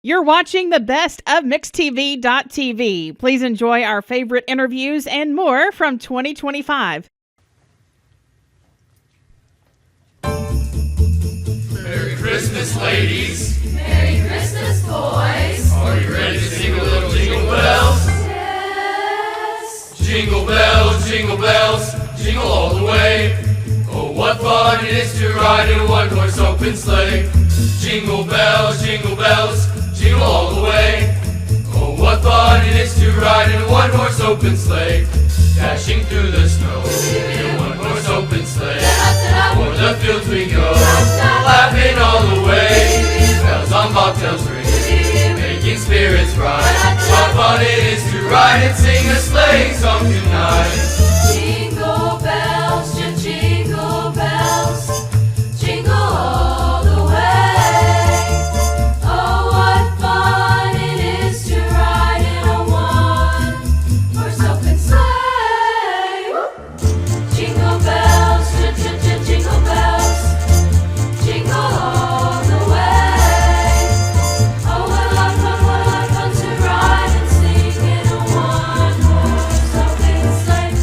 You're watching the best of MixedTV.tv. Please enjoy our favorite interviews and more from 2025. Merry Christmas, ladies. Merry Christmas, boys. Are you ready to sing a little jingle bells? Yes. Jingle bells, jingle all the way. Oh, what fun it is to ride in a one-horse open sleigh. Jingle bells, jingle all the way. Oh, what fun it is to ride in a one-horse open sleigh. Dashing through the snow in a one-horse open sleigh. O'er the fields we go, laughing all the way. Bells on bobtails ring, making spirits rise. What fun it is to ride and sing a sleighing song tonight. Jingle bells, jingle bells, jingle all the way. Oh, what fun it is to ride in a one-horse open sleigh. Jingle bells, jingle bells, jingle all the way. Oh, what a lot of fun to ride and sing in a one-horse open sleigh.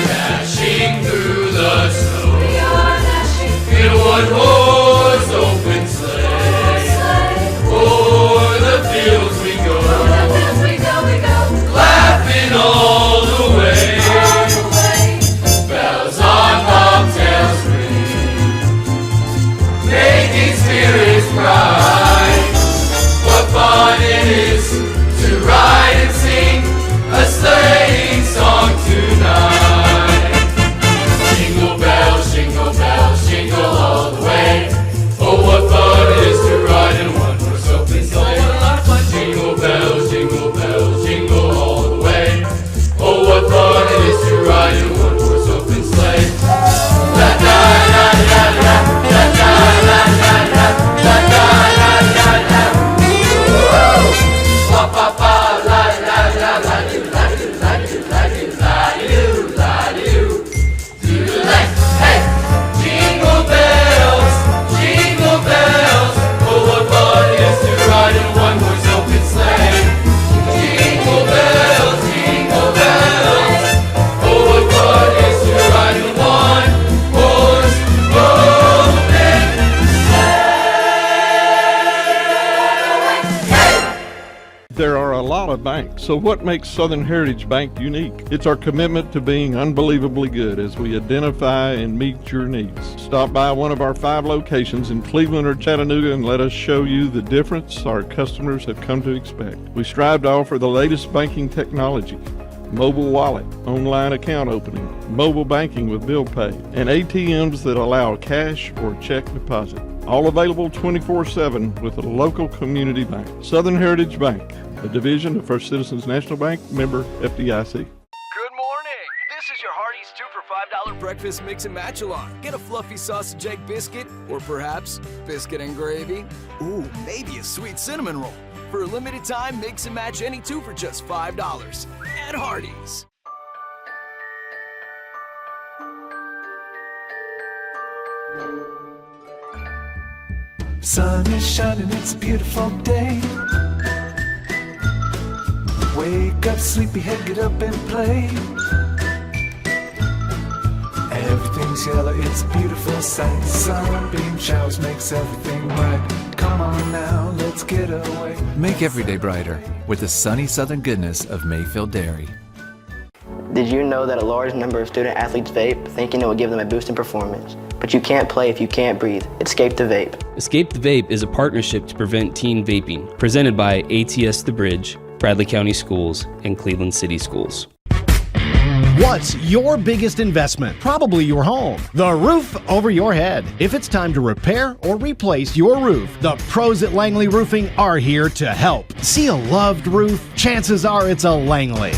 Dashing through the snow We are dashing in a one-horse open sleigh. O'er the fields we go, we go laughing all the way. all the way. Bells on bobtails ring, making spirits bright. What fun it is to ride and sing a sleighing song tonight. Jingle bells, jingle all the way. Oh, what fun it is to ride in a one-horse open sleigh. Jingle bells, jingle all the way. Oh, what fun it is to ride in a one-horse open sleigh. La da la la la, la da la la la, la da la la la. Woo! Pa pa pa, la la la la, do la do la do la do la do la do. Do the left, hey! Jingle bells, oh what fun it is to ride in a one-horse open sleigh. Jingle bells, oh what fun it is to ride in a one-horse open sleigh. There are a lot of banks, so what makes Southern Heritage Bank unique? It's our commitment to being unbelievably good as we identify and meet your needs. Stop by one of our 5 locations in Cleveland or Chattanooga and let us show you the difference our customers have come to expect. We strive to offer the latest banking technology, mobile wallet, online account opening, mobile banking with bill pay, and ATMs that allow cash or check deposit. All available 24/7 with a local community bank. Southern Heritage Bank, a division of First Citizens National Bank, member FDIC. Good morning. This is your Hardee's 2 for $5 breakfast mix and match along. Get a fluffy sausage egg biscuit, or perhaps biscuit and gravy. Ooh, maybe a sweet cinnamon roll. For a limited time, mix and match any 2 for just $5 at Hardee's. Sun is shining, it's a beautiful day. Wake up, sleepyhead, get up and play. Everything's yellow, it's a beautiful sight. Sunbeam showers makes everything right. Come on now, let's get away. Make every day brighter with the sunny southern goodness of Mayfield Dairy. Did you know that a large number of student athletes vape, thinking it will give them a boost in performance? But you can't play if you can't breathe. Escape the vape. Escape the Vape is a partnership to prevent teen vaping, presented by ATS The Bridge, Bradley County Schools, and Cleveland City Schools. What's your biggest investment? Probably your home. The roof over your head. If it's time to repair or replace your roof, the pros at Langley Roofing are here to help. See a loved roof? Chances are it's a Langley.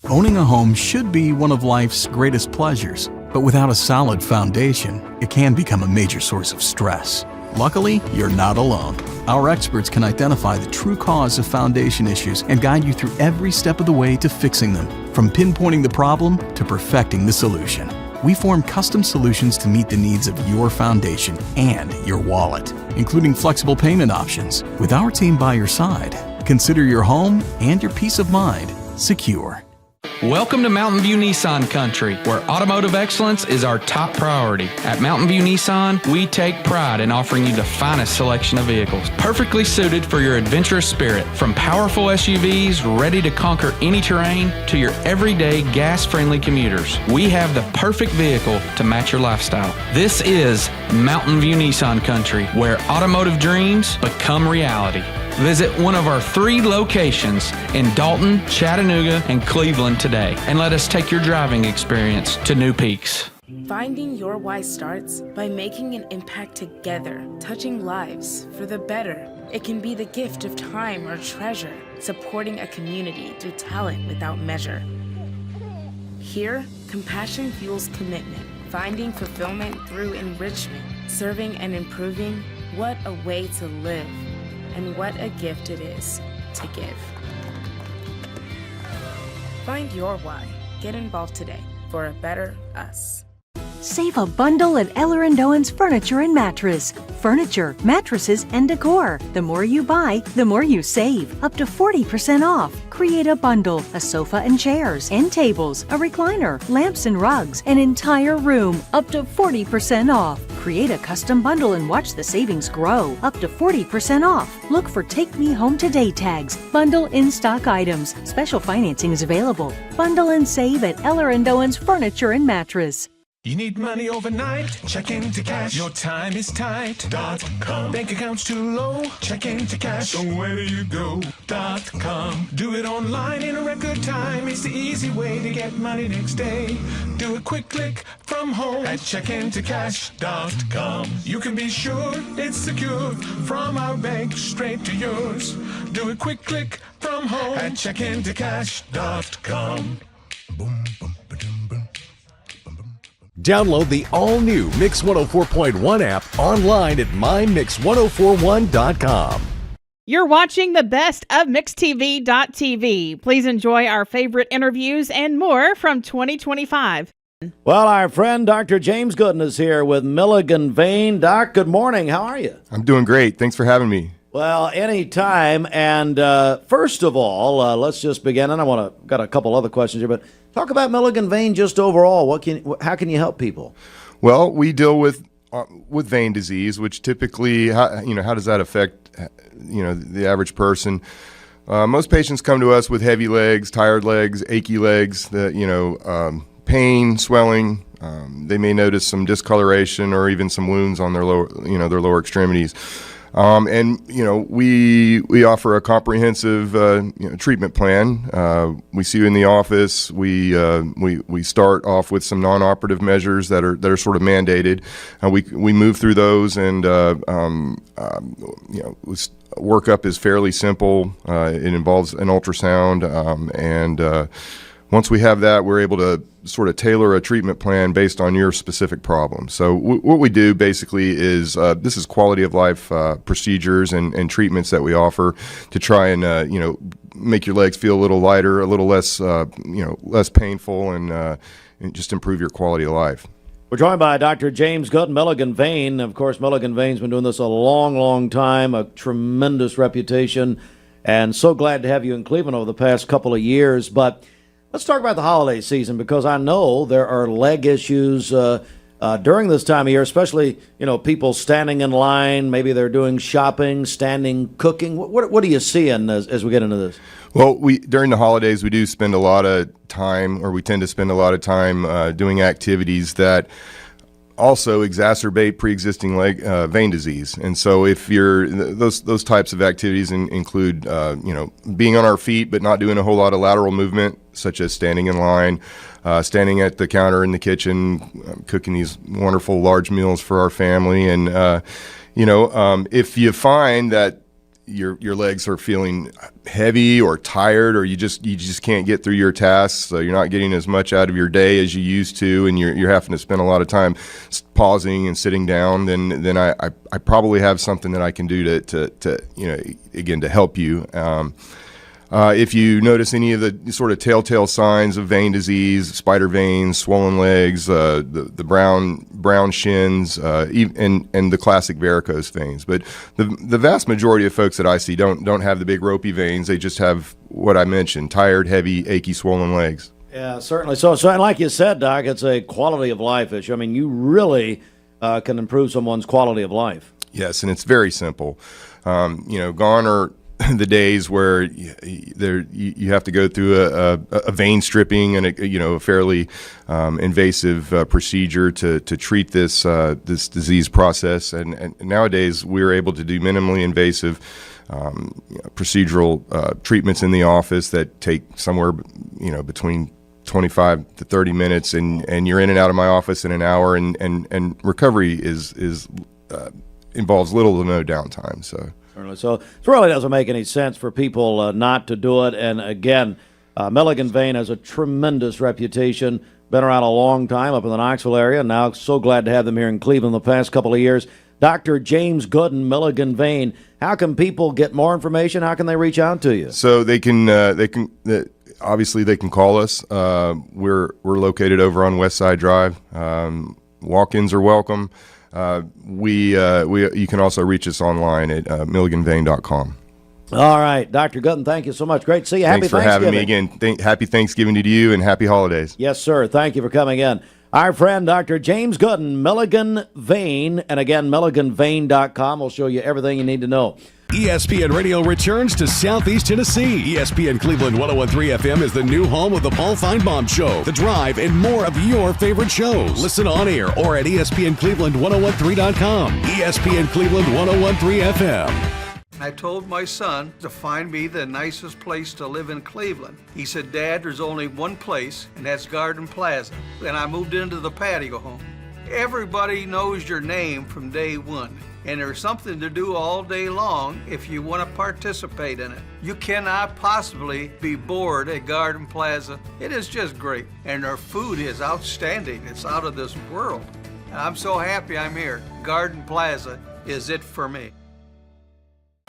Owning a home should be one of life's greatest pleasures, but without a solid foundation, it can become a major source of stress. Luckily, you're not alone. Our experts can identify the true cause of foundation issues and guide you through every step of the way to fixing them, from pinpointing the problem to perfecting the solution. we form custom solutions to meet the needs of your foundation and your wallet, including flexible payment options. With our team by your side, consider your home and your peace of mind secure. Welcome to Mountain View Nissan Country, where automotive excellence is our top priority. At Mountain View Nissan, we take pride in offering you the finest selection of vehicles, perfectly suited for your adventurous spirit. From powerful SUVs ready to conquer any terrain to your everyday gas-friendly commuters, we have the perfect vehicle to match your lifestyle. This is Mountain View Nissan Country, where automotive dreams become reality. Visit one of our 3 locations in Dalton, Chattanooga, and Cleveland today, and let us take your driving experience to new peaks. Finding your why starts by making an impact together, touching lives for the better. It can be the gift of time or treasure, supporting a community through talent without measure. Here, compassion fuels commitment, finding fulfillment through enrichment, serving and improving. What a way to live. And what a gift it is to give. Find your why. Get involved today for a better us. Save a bundle at Eller & Owen's Furniture and Mattress. Furniture, mattresses, and decor. The more you buy, the more you save. Up to 40% off. Create a bundle, a sofa and chairs, end tables, a recliner, lamps and rugs, an entire room. Up to 40% off. Create a custom bundle and watch the savings grow. Up to 40% off. Look for Take Me Home Today tags. Bundle in-stock items. Special financing is available. Bundle and save at Eller & Owen's Furniture and Mattress. You need money overnight? Check into cash. Your time is tight. .com. Bank account's too low? Check into cash. So where do you go? .com. Do it online in a record time. It's the easy way to get money next day. Do a quick click from home at checkintocash.com. You can be sure it's secure from our bank straight to yours. Do a quick click from home at checkintocash.com. Boom, boom, ba-dum, boom. Download the all-new Mix 104.1 app online at mymix1041.com. You're watching the best of MixTV.tv. Please enjoy our favorite interviews and more from 2025. Well, our friend Dr. James Gooden is here with Milligan Vein. Doc, good morning. How are you? I'm doing great. Thanks for having me. Well, anytime. And first of all, let's just begin. And got a couple other questions here, but talk about Milligan Vein just overall. How can you help people? Well, we deal with vein disease, which typically, how does that affect, the average person? Most patients come to us with heavy legs, tired legs, achy legs, pain, swelling. They may notice some discoloration or even some wounds on their lower extremities. We offer a comprehensive treatment plan. We see you in the office. We start off with some non-operative measures that are sort of mandated. We move through those, and workup is fairly simple. It involves an ultrasound, and once we have that, we're able to sort of tailor a treatment plan based on your specific problem. So what we do basically is this is quality of life procedures and treatments that we offer to try and make your legs feel a little lighter, a little less less painful, and just improve your quality of life. We're joined by Dr. James Gooden, Milligan Vein. Of course, Milligan Vein's been doing this a long, long time, a tremendous reputation, and so glad to have you in Cleveland over the past couple of years. But let's talk about the holiday season, because I know there are leg issues during this time of year, especially, people standing in line. Maybe they're doing shopping, standing, cooking. What are you seeing as we get into this? Well, during the holidays, we do spend a lot of time, or we tend to spend a lot of time doing activities that also exacerbate pre-existing vein disease. And so if those types of activities include being on our feet but not doing a whole lot of lateral movement, such as standing in line, standing at the counter in the kitchen, cooking these wonderful large meals for our family. And if you find that your legs are feeling heavy or tired, or you just can't get through your tasks, so you're not getting as much out of your day as you used to, and you're having to spend a lot of time pausing and sitting down, then I probably have something that I can do to help you. If you notice any of the sort of telltale signs of vein disease, spider veins, swollen legs, the brown shins, and the classic varicose veins. But the vast majority of folks that I see don't have the big ropey veins. They just have what I mentioned: tired, heavy, achy, swollen legs. Yeah, certainly. So and like you said, Doc, it's a quality of life issue. I mean, you really can improve someone's quality of life. Yes, and it's very simple. Gone are the days where you have to go through a vein stripping and a fairly invasive procedure to treat this disease process. And nowadays we're able to do minimally invasive procedural treatments in the office that take somewhere between 25 to 30 minutes, and you're in and out of my office in an hour, and recovery involves little to no downtime. So So they can obviously they can call us. We're located over on West Side Drive. Walk-ins are welcome. You can also reach us online at milliganvein.com. All right, Dr. Gooden, thank you so much. Great to see you. Happy Thanks for having me again. Happy Thanksgiving to you, and happy holidays. Yes, sir. Thank you for coming in. Our friend Dr. James Gooden, Milligan Vein, and again, milliganvein.com will show you everything you need to know. ESPN Radio returns to Southeast Tennessee. ESPN Cleveland 101.3 FM is the new home of the Paul Feinbaum Show, The Drive, and more of your favorite shows. Listen on air or at ESPNCleveland1013.com. ESPN Cleveland 101.3 FM. I told my son to find me the nicest place to live in Cleveland. He said, Dad, there's only one place, and that's Garden Plaza. And I moved into the patio home. Everybody knows your name from day one, and there's something to do all day long if you want to participate in it. You cannot possibly be bored at Garden Plaza. It is just great, and their food is outstanding. It's out of this world. I'm so happy I'm here. Garden Plaza is it for me.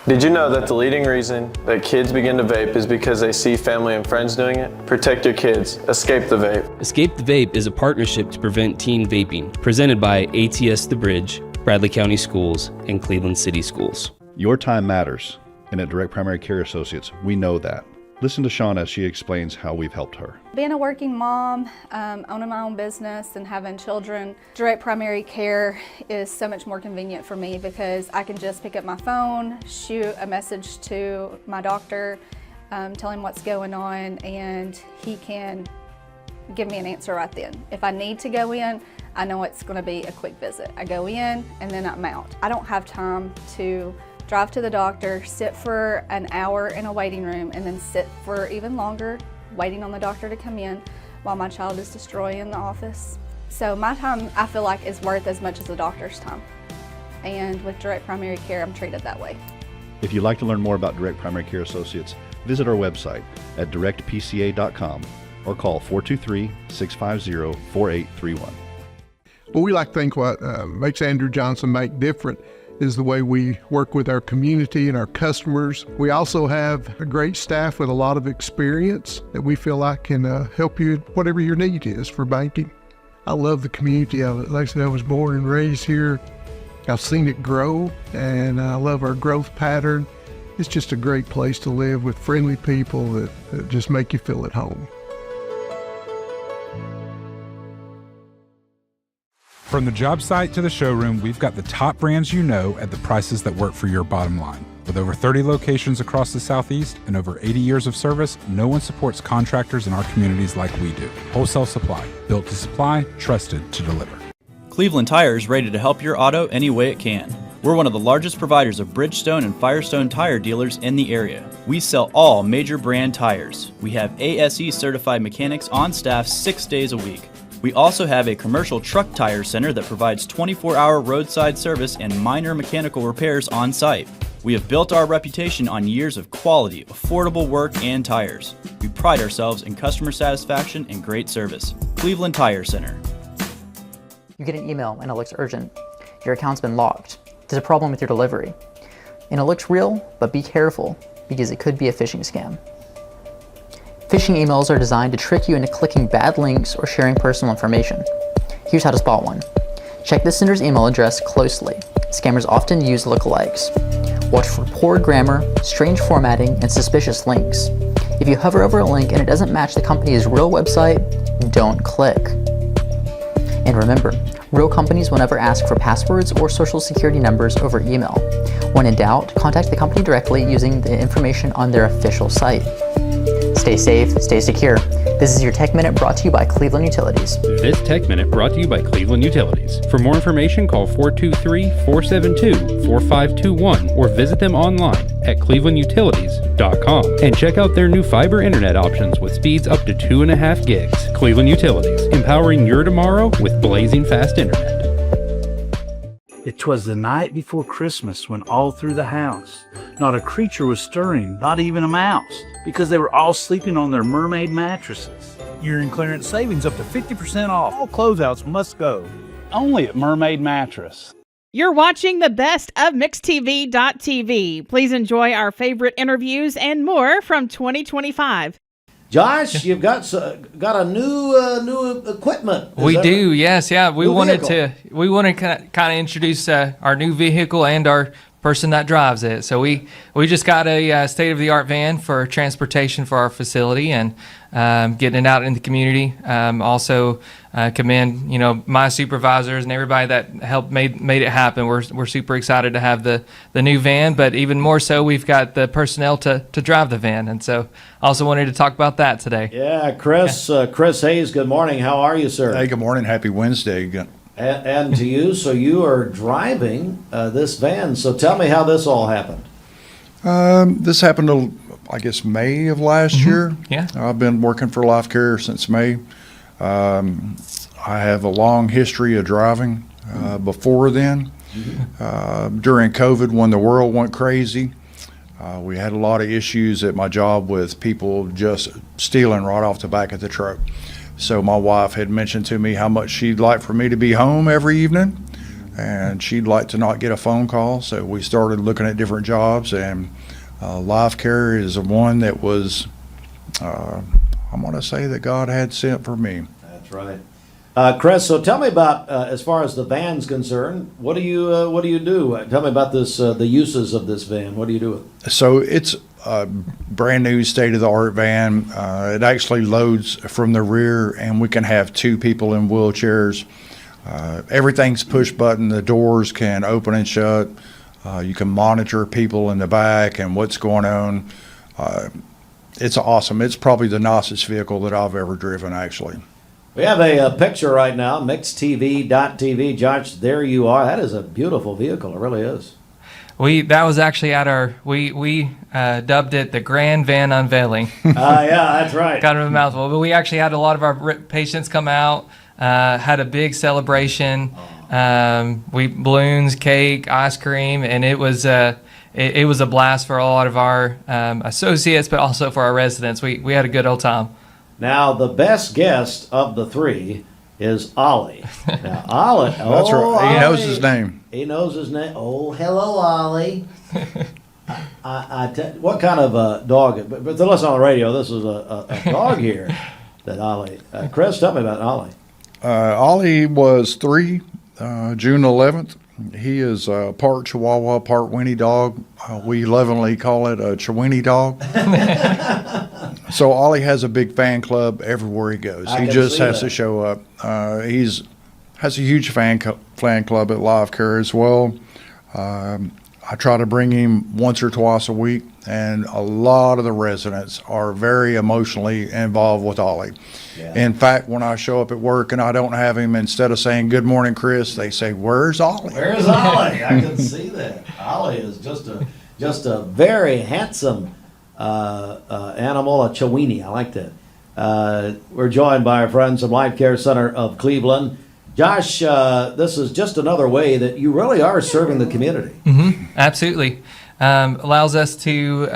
Did you know that the leading reason that kids begin to vape is because they see family and friends doing it? Protect your kids. Escape the Vape. Escape the Vape is a partnership to prevent teen vaping, presented by ATS The Bridge, Bradley County Schools, and Cleveland City Schools. Your time matters, and at Direct Primary Care Associates, we know that. Listen to Shauna as she explains how we've helped her. Being a working mom, owning my own business and having children, Direct Primary Care is so much more convenient for me because I can just pick up my phone, shoot a message to my doctor, tell him what's going on, and he can give me an answer right then. If I need to go in, I know it's going to be a quick visit. I go in and then I'm out. I don't have time to drive to the doctor, sit for an hour in a waiting room, and then sit for even longer waiting on the doctor to come in while my child is destroying the office. So my time, I feel like, is worth as much as the doctor's time. And with Direct Primary Care, I'm treated that way. If you'd like to learn more about Direct Primary Care Associates, visit our website at directpca.com or call 423-650-4831. Well, we like to think what makes Andrew Johnson Bank different is the way we work with our community and our customers. We also have a great staff with a lot of experience that we feel like can help you whatever your need is for banking. I love the community of it. Like I said, I was born and raised here. I've seen it grow, and I love our growth pattern. It's just a great place to live with friendly people that just make you feel at home. From the job site to the showroom, we've got the top brands you know at the prices that work for your bottom line. With over 30 locations across the Southeast and over 80 years of service, no one supports contractors in our communities like we do. Wholesale Supply, built to supply, trusted to deliver. Cleveland Tire is ready to help your auto any way it can. We're one of the largest providers of Bridgestone and Firestone tire dealers in the area. We sell all major brand tires. We have ASE certified mechanics on staff 6 days a week. We also have a commercial truck tire center that provides 24-hour roadside service and minor mechanical repairs on site. We have built our reputation on years of quality, affordable work and tires. We pride ourselves in customer satisfaction and great service. Cleveland Tire Center. You get an email and it looks urgent. Your account's been locked. There's a problem with your delivery. And it looks real, but be careful because it could be a phishing scam. Phishing emails are designed to trick you into clicking bad links or sharing personal information. Here's how to spot one. Check the sender's email address closely. Scammers often use lookalikes. Watch for poor grammar, strange formatting, and suspicious links. If you hover over a link and it doesn't match the company's real website, don't click. And remember, real companies will never ask for passwords or social security numbers over email. When in doubt, contact the company directly using the information on their official site. Stay safe, stay secure. This is your Tech Minute brought to you by Cleveland Utilities. This Tech Minute brought to you by Cleveland Utilities. For more information, call 423-472-4521 or visit them online at clevelandutilities.com and check out their new fiber internet options with speeds up to 2.5 gigs. Cleveland Utilities, empowering your tomorrow with blazing fast internet. It 'twas the night before Christmas when all through the house not a creature was stirring, not even a mouse, because they were all sleeping on their mermaid mattresses. Year in clearance savings up to 50% off. All closeouts must go. Only at Mermaid Mattress. You're watching the best of MixedTV.tv. Please enjoy our favorite interviews and more from 2025. Josh, you've got a new equipment. We do, yes, yeah. We wanted vehicle. to kind of introduce our new vehicle and our person that drives it. So we just got a state-of-the-art van for transportation for our facility and getting it out in the community. Also commend my supervisors and everybody that helped made it happen. We're super excited to have the new van, but even more so, we've got the personnel to drive the van, and so also wanted to talk about that today. Yeah, Chris Hayes. Good morning. How are you, sir? Hey, good morning. Happy Wednesday. And to you, so you are driving this van. So tell me how this all happened. This happened, I guess, May of last year. Yeah. I've been working for Life Care since May. I have a long history of driving before then. During COVID, when the world went crazy, we had a lot of issues at my job with people just stealing right off the back of the truck. So my wife had mentioned to me how much she'd like for me to be home every evening, and she'd like to not get a phone call. So we started looking at different jobs, and Life Care is one that was, I'm going to say that God had sent for me. That's right. Chris, so tell me about, as far as the van's concerned, what do you do? Tell me about this, the uses of this van. What do you do with it? So it's a brand new state-of-the-art van. It actually loads from the rear, and we can have 2 people in wheelchairs. Everything's push button. The doors can open and shut. You can monitor people in the back and what's going on. It's awesome. It's probably the nicest vehicle that I've ever driven, actually. We have a picture right now, MixedTV.tv. Josh, there you are. That is a beautiful vehicle. It really is. That was actually at our we dubbed it the Grand Van Unveiling. Yeah, that's right. Kind of a mouthful, but we actually had a lot of our patients come out, had a big celebration. We balloons, cake, ice cream, and it was a blast for a lot of our associates, but also for our residents. We had a good old time. Now, the best guest of the 3 is Ollie. Now, Ollie. That's right. He knows his name. He knows his name. Oh, hello, Ollie. What kind of a dog? But to listen on the radio, this is a dog here that Ollie. Chris, tell me about Ollie. Ollie was 3, June 11th. He is part Chihuahua, part Winnie dog. We lovingly call it a Chiweenie dog. So Ollie has a big fan club everywhere he goes. He just has to show up. He's has a huge fan club at Life Care as well. I try to bring him once or twice a week, and a lot of the residents are very emotionally involved with Ollie. Yeah. In fact, when I show up at work and I don't have him, instead of saying, "Good morning, Chris," they say, "Where's Ollie?" Where's Ollie? I can see that. Ollie is just a very handsome animal, a Chiweenie. I like that. We're joined by our friends from Life Care Center of Cleveland. Josh, this is just another way that you really are serving the community. Mm-hmm. Absolutely. Allows us to,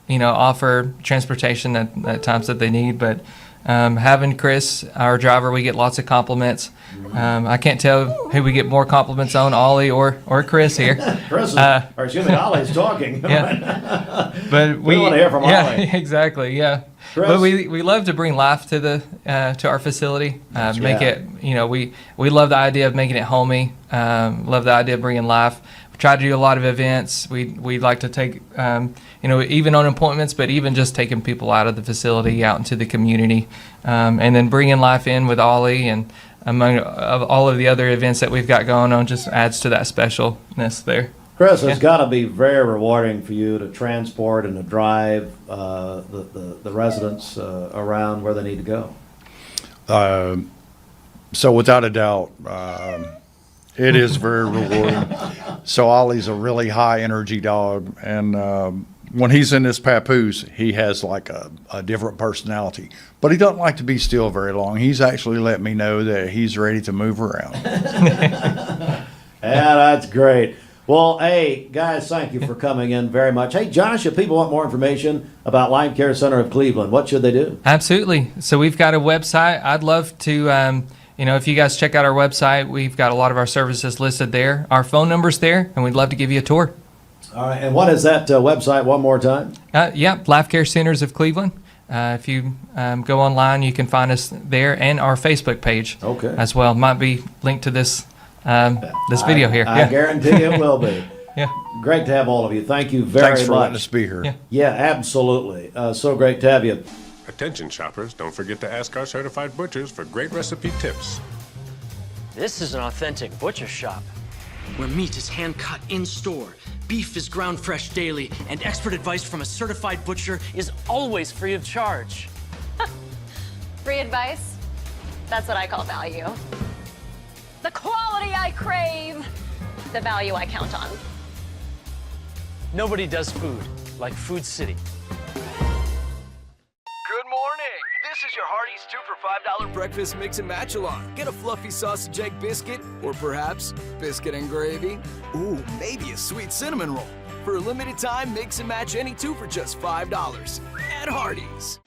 offer transportation at times that they need. But having Chris, our driver, we get lots of compliments. I can't tell who we get more compliments on, Ollie or Chris here. Chris, or excuse me, Ollie's talking. Yeah. But we want to hear from Ollie. Exactly. Yeah. But we love to bring life to the to our facility. Make it, we love the idea of making it homey. Love the idea of bringing life. We try to do a lot of events. We like to take, even on appointments, but even just taking people out of the facility, out into the community, and then bringing life in with Ollie and among all of the other events that we've got going on just adds to that specialness there. Chris, it's got to be very rewarding for you to transport and to drive the residents around where they need to go. So without a doubt, it is very rewarding. So Ollie's a really high energy dog, and when he's in this papoose, he has like a different personality. But he doesn't like to be still very long. He's actually let me know that he's ready to move around. Yeah, that's great. Well, hey, guys, thank you for coming in very much. Hey, Josh, if people want more information about Life Care Center of Cleveland, what should they do? Absolutely. So we've got a website. I'd love to, if you guys check out our website, we've got a lot of our services listed there. Our phone number's there, and we'd love to give you a tour. All right, and what is that website one more time? Life Care Centers of Cleveland. If you go online, you can find us there and our Facebook page as well. Might be linked to this video here. I guarantee it will be. Yeah. Great to have all of you. Thank you very much. Thanks for letting us be here. Yeah, absolutely. So great to have you. Attention shoppers, don't forget to ask our certified butchers for great recipe tips. This is an authentic butcher shop, where meat is hand-cut in-store, beef is ground fresh daily, and expert advice from a certified butcher is always free of charge. Free advice? That's what I call value. The quality I crave, the value I count on. Nobody does food like Food City. Good morning. This is your Hardee's 2 for $5 breakfast mix and match along. Get a fluffy sausage egg biscuit, or perhaps biscuit and gravy. Ooh, maybe a sweet cinnamon roll. For a limited time, mix and match any 2 for just $5 at Hardee's.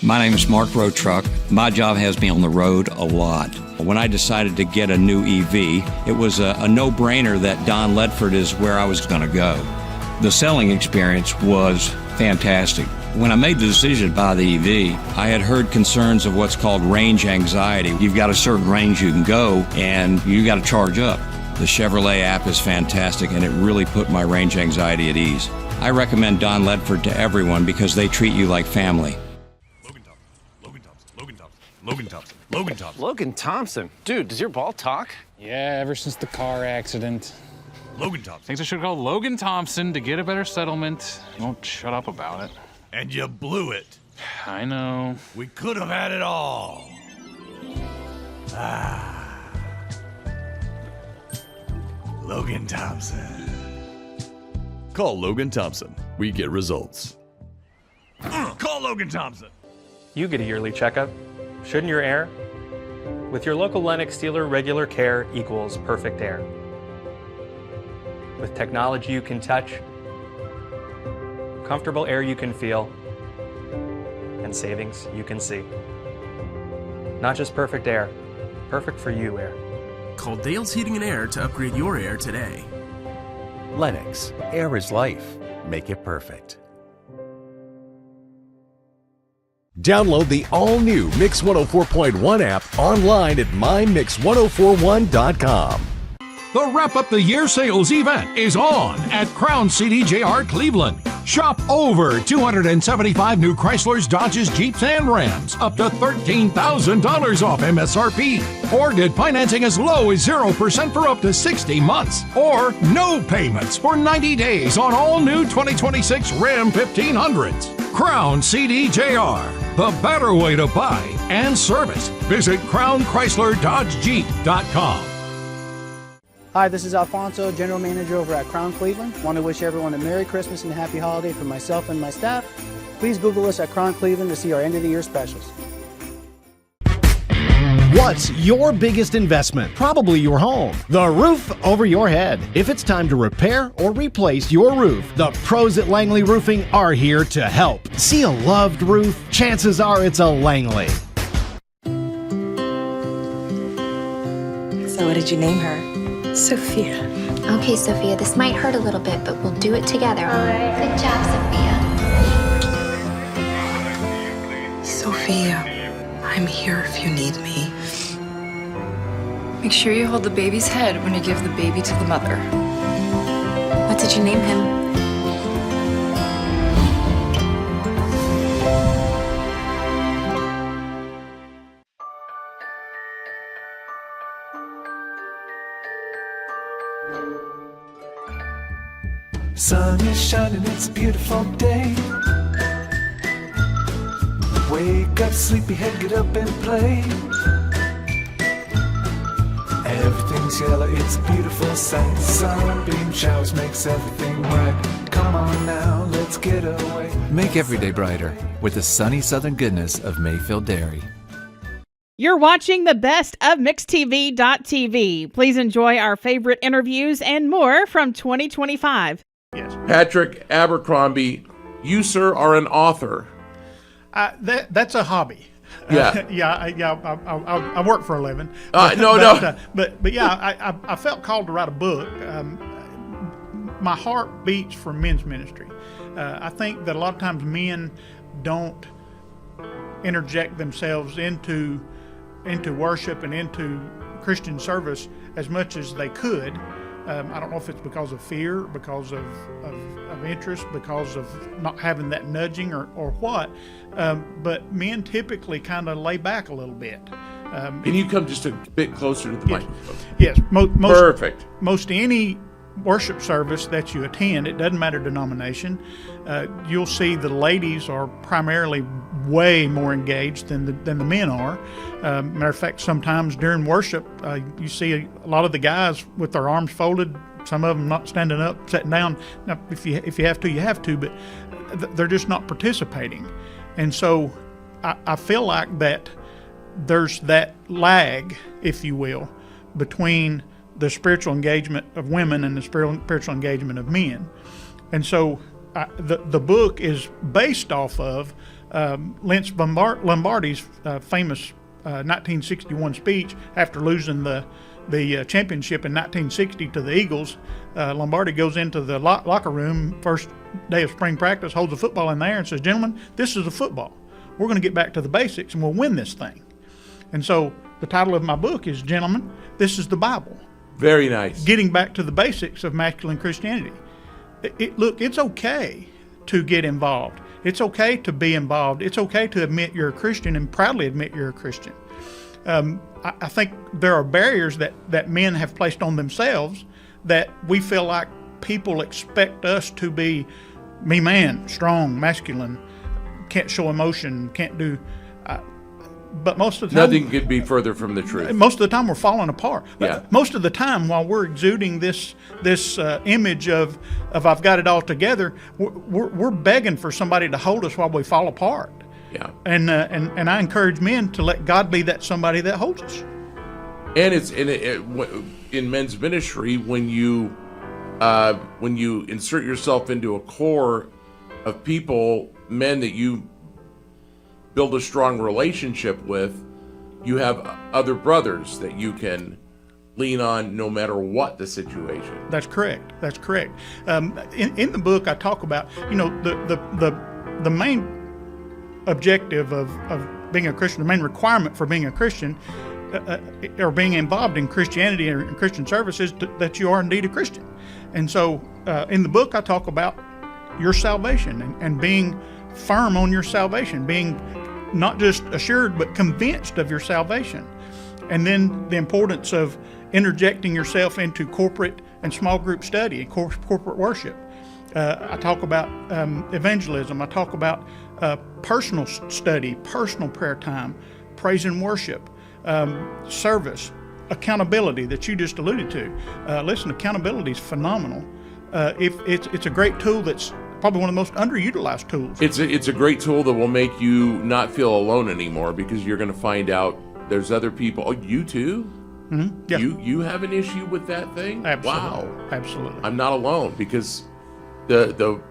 My name is Mark Roatruck. My job has me on the road a lot. When I decided to get a new EV, it was a no-brainer that Don Ledford is where I was going to go. The selling experience was fantastic. When I made the decision to buy the EV, I had heard concerns of what's called range anxiety. You've got a certain range you can go, and you got to charge up. The Chevrolet app is fantastic, and it really put my range anxiety at ease. I recommend Don Ledford to everyone because they treat you like family. Logan Thompson. Dude, does your ball talk? Yeah, ever since the car accident. Logan Thompson. Thinks I should call Logan Thompson to get a better settlement. He won't shut up about it. And you blew it. I know. We could have had it all. Logan Thompson. Call Logan Thompson. We get results. Call Logan Thompson. You get a yearly checkup. Shouldn't your air? With your local Lennox dealer, regular care equals perfect air. With technology you can touch, comfortable air you can feel, and savings you can see. Not just perfect air, perfect for you air. Call Dale's Heating and Air to upgrade your air today. Lennox, air is life. Make it perfect. Download the all-new Mix 104.1 app online at mymix1041.com. The Wrap Up the Year sales event is on at Crown CDJR Cleveland. Shop over 275 new Chryslers, Dodges, Jeeps, and Rams, up to $13,000 off MSRP. Or get financing as low as 0% for up to 60 months. Or no payments for 90 days on all new 2026 Ram 1500s. Crown CDJR, the better way to buy and service. Visit CrownChryslerDodgeJeep.com. Hi, this is Alfonso, General Manager over at Crown Cleveland. Want to wish everyone a Merry Christmas and Happy Holiday from myself and my staff. Please Google us at Crown Cleveland to see our end of the year specials. What's your biggest investment? Probably your home. The roof over your head. If it's time to repair or replace your roof, the pros at Langley Roofing are here to help. See a loved roof? Chances are it's a Langley. So what did you name her? Sophia. Okay, Sophia, this might hurt a little bit, but we'll do it together. All right. Good job, Sophia. Sophia, I'm here if you need me. Make sure you hold the baby's head when you give the baby to the mother. What did you name him? Sun is shining, it's a beautiful day. Wake up, sleepyhead, get up and play. Everything's yellow, it's a beautiful sight. Sunbeam showers makes everything right. Come on now, let's get away. Make every day brighter with the sunny southern goodness of Mayfield Dairy. You're watching the best of MixedTV.tv. Please enjoy our favorite interviews and more from 2025. Patrick Abercrombie, you, sir, are an author. That's a hobby. Yeah. I work for a living. But I felt called to write a book. My heart beats for men's ministry. I think that a lot of times men don't interject themselves into worship and into Christian service as much as they could. I don't know if it's because of fear, because of interest, because of not having that nudging or what, but men typically kind of lay back a little bit. Can you come just a bit closer to the microphone? Yes. Perfect. Most any worship service that you attend, it doesn't matter denomination, you'll see the ladies are primarily way more engaged than the men are. Matter of fact, sometimes during worship, you see a lot of the guys with their arms folded, some of them not standing up, sitting down. Now, if you have to, you have to, but they're just not participating. And so I feel like that there's that lag, if you will, between the spiritual engagement of women and the spiritual engagement of men. And so the book is based off of Vince Lombardi's famous 1961 speech after losing the championship in 1960 to the Eagles. Lombardi goes into the locker room first day of spring practice, holds the football in the air and says, "Gentlemen, this is a football. We're going to get back to the basics and we'll win this thing." And so the title of my book is, "Gentlemen, this is the Bible." Very nice. Getting back to the basics of masculine Christianity. Look, it's okay to get involved. It's okay to be involved. It's okay to admit you're a Christian and proudly admit you're a Christian. I think there are barriers that men have placed on themselves that we feel like people expect us to be me man, strong, masculine, can't show emotion, can't do... But most of the time, nothing could be further from the truth. Most of the time, we're falling apart. Yeah. Most of the time, while we're exuding this image of I've got it all together, we're begging for somebody to hold us while we fall apart. Yeah. And I encourage men to let God be that somebody that holds us. And it's in men's ministry when you insert yourself into a core of people, men that you build a strong relationship with, you have other brothers that you can lean on no matter what the situation. That's correct. In the book, I talk about, the main objective of being a Christian, the main requirement for being a Christian or being involved in Christianity or in Christian service is that you are indeed a Christian. And so in the book, I talk about your salvation and being firm on your salvation, being not just assured but convinced of your salvation. And then the importance of interjecting yourself into corporate and small group study and corporate worship. I talk about evangelism. I talk about personal study, personal prayer time, praise and worship, service, accountability that you just alluded to. Listen, accountability is phenomenal. It's a great tool that's probably one of the most underutilized tools. It's a great tool that will make you not feel alone anymore, because you're going to find out there's other people. Oh, you too? Mm-hmm. Yeah. You have an issue with that thing? Absolutely. Wow. Absolutely. I'm not alone, because the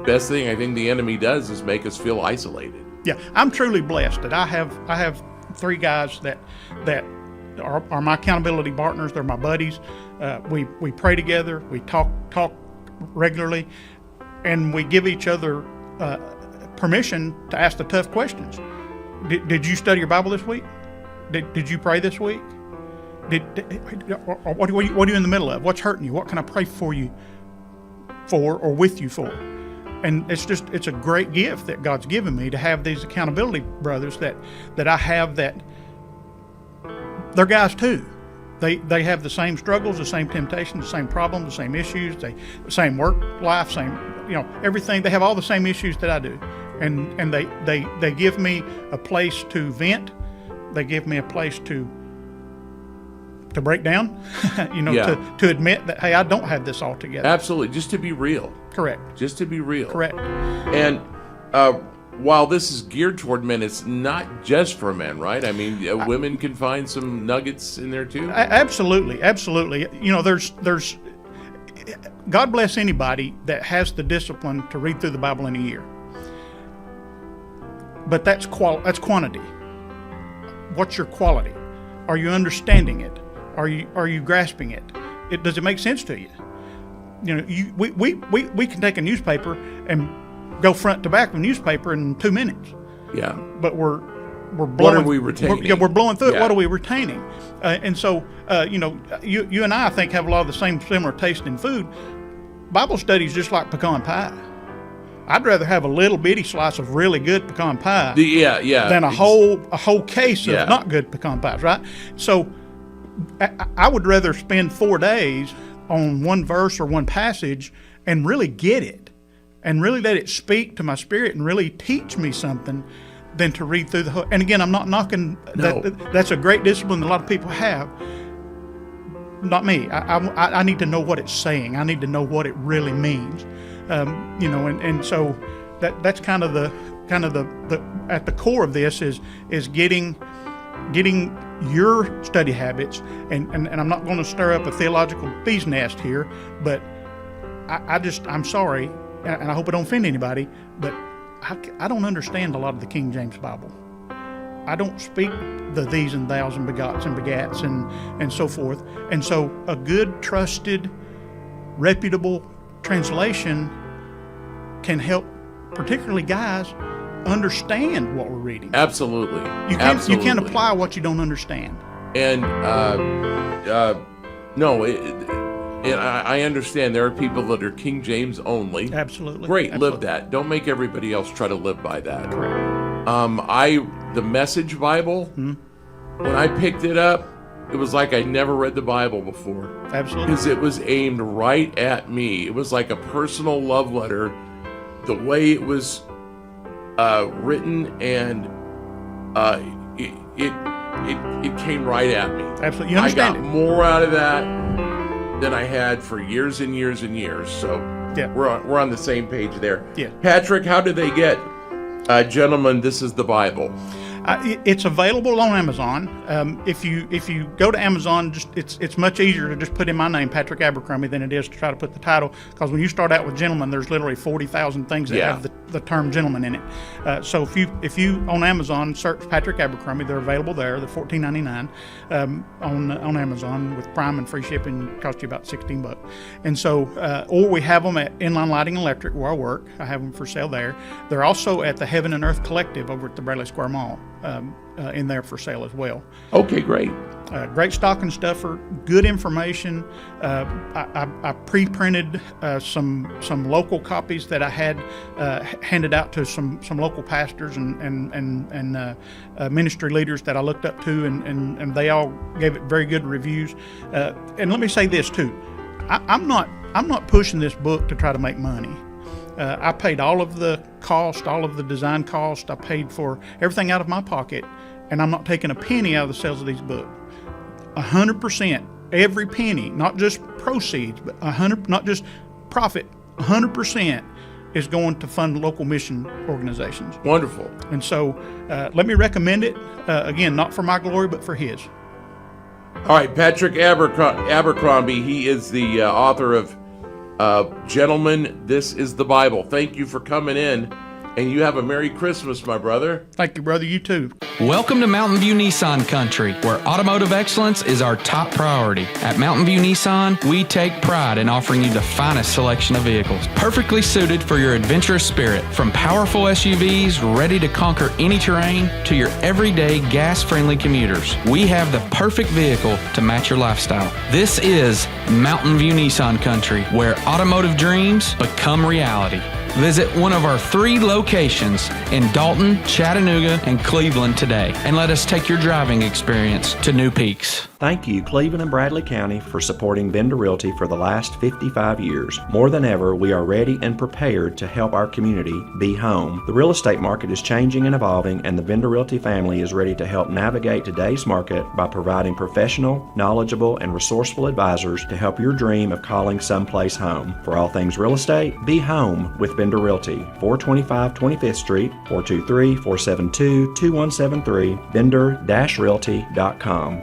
best thing I think the enemy does is make us feel isolated. Yeah, I'm truly blessed that I have three guys that are my accountability partners. They're my buddies. We pray together. We talk regularly. And we give each other permission to ask the tough questions. Did you study your Bible this week? Did you pray this week? What are you in the middle of? What's hurting you? What can I pray for you for or with you for? And it's a great gift that God's given me to have these accountability brothers that I have, that they're guys too. They have the same struggles, the same temptations, the same problems, the same issues, the same work life, same, everything. They have all the same issues that I do. And they give me a place to vent. They give me a place to break down, to admit that, hey, I don't have this all together. Absolutely. Just to be real. Correct. Just to be real. Correct. And while this is geared toward men, it's not just for men, right? I mean, women can find some nuggets in there too. Absolutely. Absolutely. There's God bless anybody that has the discipline to read through the Bible in a year. But that's quantity. What's your quality? Are you understanding it? Are you grasping it? Does it make sense to you? We can take a newspaper and go front to back of a newspaper in 2 minutes. Yeah. But we're blowing. What are we retaining? We're blowing through it. What are we retaining? And so you and I think have a lot of the similar taste in food. Bible study is just like pecan pie. I'd rather have a little bitty slice of really good pecan pie than a whole case of not good pecan pies, right? So I would rather spend 4 days on one verse or one passage and really get it and really let it speak to my spirit and really teach me something than to read through the whole. And again, I'm not knocking that's a great discipline that a lot of people have. Not me. I need to know what it's saying. I need to know what it really means. And so that's kind of the at the core of this is getting your study habits, and I'm not going to stir up a theological bee's nest here, but I'm sorry, and I hope I don't offend anybody, but I don't understand a lot of the King James Bible. I don't speak the these and thous and begots and begats and so forth. And so a good, trusted, reputable translation can help, particularly guys, understand what we're reading. Absolutely. You can't apply what you don't understand. And I understand there are people that are King James only. Absolutely. Great, Absolutely. live that. Don't make everybody else try to live by that. Correct. The Message Bible, when I picked it up, it was like I never read the Bible before. Absolutely. Because it was aimed right at me. It was like a personal love letter. The way it was written, and it came right at me. Absolutely. You understand I got more out of that than I had for years and years and years. So we're on the same page there. Yeah. Patrick, how do they get Gentlemen, This is the Bible? It's available on Amazon. If you go to Amazon, it's much easier to just put in my name, Patrick Abercrombie, than it is to try to put the title. Because when you start out with Gentleman, there's literally 40,000 things that have the term Gentleman in it. So if you on Amazon search Patrick Abercrombie, they're available there. They're $14.99 on Amazon with Prime and free shipping. Cost you about $16. And so, or we have them at Inline Lighting Electric where I work. I have them for sale there. They're also at the Heaven and Earth Collective over at the Bradley Square Mall. In there for sale as well. Okay, great. Great stocking stuffer, good information. I pre-printed some local copies that I had handed out to some local pastors and ministry leaders that I looked up to, and they all gave it very good reviews. And let me say this too, I'm not pushing this book to try to make money. I paid all of the cost, all of the design cost. I paid for everything out of my pocket, and I'm not taking a penny out of the sales of these books. 100%, every penny, not just proceeds, but 100, not just profit. 100% is going to fund local mission organizations. Wonderful. And so, let me recommend it. Again, not for my glory, but for His. All right, Patrick Abercrombie. He is the author of Gentlemen, This is the Bible. Thank you for coming in And you have a Merry Christmas, my brother. Thank you, brother. You too. Welcome to Mountain View Nissan Country, where automotive excellence is our top priority. At Mountain View Nissan, we take pride in offering you the finest selection of vehicles, perfectly suited for your adventurous spirit. From powerful SUVs ready to conquer any terrain to your everyday gas-friendly commuters, we have the perfect vehicle to match your lifestyle. This is Mountain View Nissan Country, where automotive dreams become reality. Visit one of our 3 locations in Dalton, Chattanooga, and Cleveland today, and let us take your driving experience to new peaks. Thank you, Cleveland and Bradley County, for supporting Vendor Realty for the last 55 years. More than ever, we are ready and prepared to help our community be home. The real estate market is changing and evolving, and the Vendor Realty family is ready to help navigate today's market by providing professional, knowledgeable, and resourceful advisors to help your dream of calling someplace home. For all things real estate, be home with Vendor Realty, 425 25th Street, 423-472-2173, vendor-realty.com.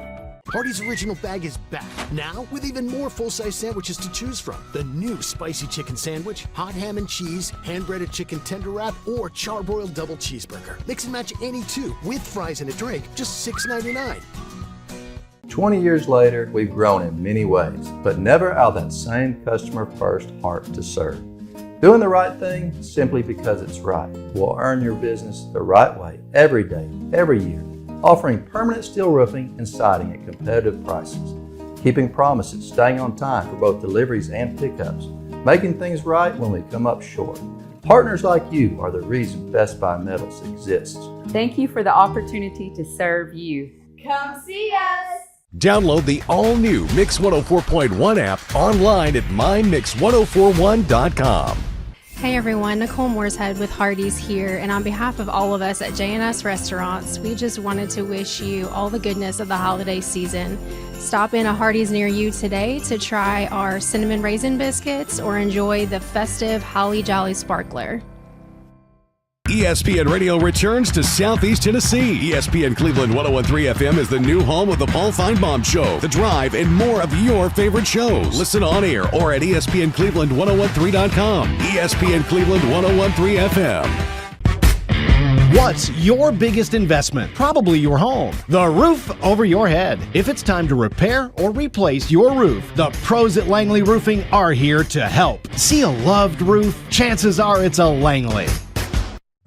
Hardee's Original Bag is back, now with even more full-size sandwiches to choose from. The new spicy chicken sandwich, hot ham and cheese, hand-breaded chicken tender wrap, or charbroiled double cheeseburger. Mix and match any two, with fries and a drink, just $6.99. 20 years later, we've grown in many ways, but never out of that same customer-first heart to serve. Doing the right thing simply because it's right will earn your business the right way every day, every year. Offering permanent steel roofing and siding at competitive prices, keeping promises, staying on time for both deliveries and pickups, making things right when we come up short. Partners like you are the reason Best Buy Metals exists. Thank you for the opportunity to serve you. Come see us! Download the all-new Mix 104.1 app online at mymix1041.com. Hey everyone, Nicole Mooreshead with Hardee's here, and on behalf of all of us at J&S Restaurants, we just wanted to wish you all the goodness of the holiday season. Stop in a Hardee's near you today to try our cinnamon raisin biscuits or enjoy the festive Holly Jolly Sparkler. ESPN Radio returns to Southeast Tennessee. ESPN Cleveland 101.3 FM is the new home of the Paul Feinbaum Show, The Drive, and more of your favorite shows. Listen on air or at ESPNCleveland1013.com. ESPN Cleveland 101.3 FM. What's your biggest investment? Probably your home. The roof over your head. If it's time to repair or replace your roof, the pros at Langley Roofing are here to help. See a loved roof? Chances are it's a Langley.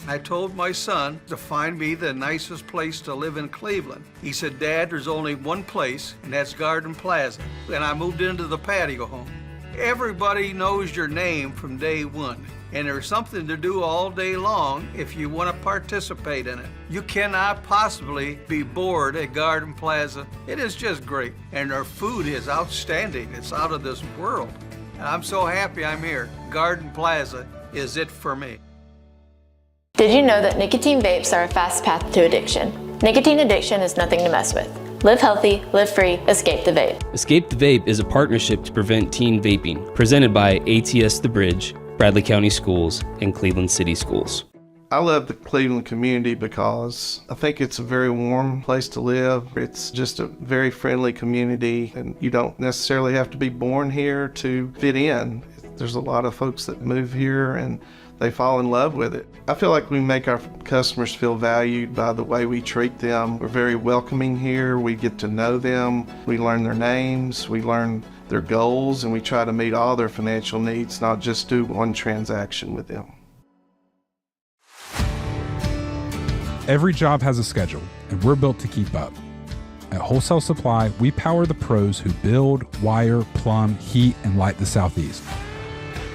I told my son to find me the nicest place to live in Cleveland. He said, Dad, there's only one place, and that's Garden Plaza. And I moved into the patio home. Everybody knows your name from day one, and there's something to do all day long if you want to participate in it. You cannot possibly be bored at Garden Plaza. It is just great, and their food is outstanding. It's out of this world. And I'm so happy I'm here. Garden Plaza is it for me. Did you know that nicotine vapes are a fast path to addiction? Nicotine addiction is nothing to mess with. Live healthy, live free, escape the vape. Escape the Vape is a partnership to prevent teen vaping, presented by ATS The Bridge, Bradley County Schools, and Cleveland City Schools. I love the Cleveland community because I think it's a very warm place to live. It's just a very friendly community, and you don't necessarily have to be born here to fit in. There's a lot of folks that move here and they fall in love with it. I feel like we make our customers feel valued by the way we treat them. We're very welcoming here. We get to know them. We learn their names. We learn their goals, and we try to meet all their financial needs, not just do one transaction with them. Every job has a schedule, and we're built to keep up. At Wholesale Supply, we power the pros who build, wire, plumb, heat, and light the Southeast.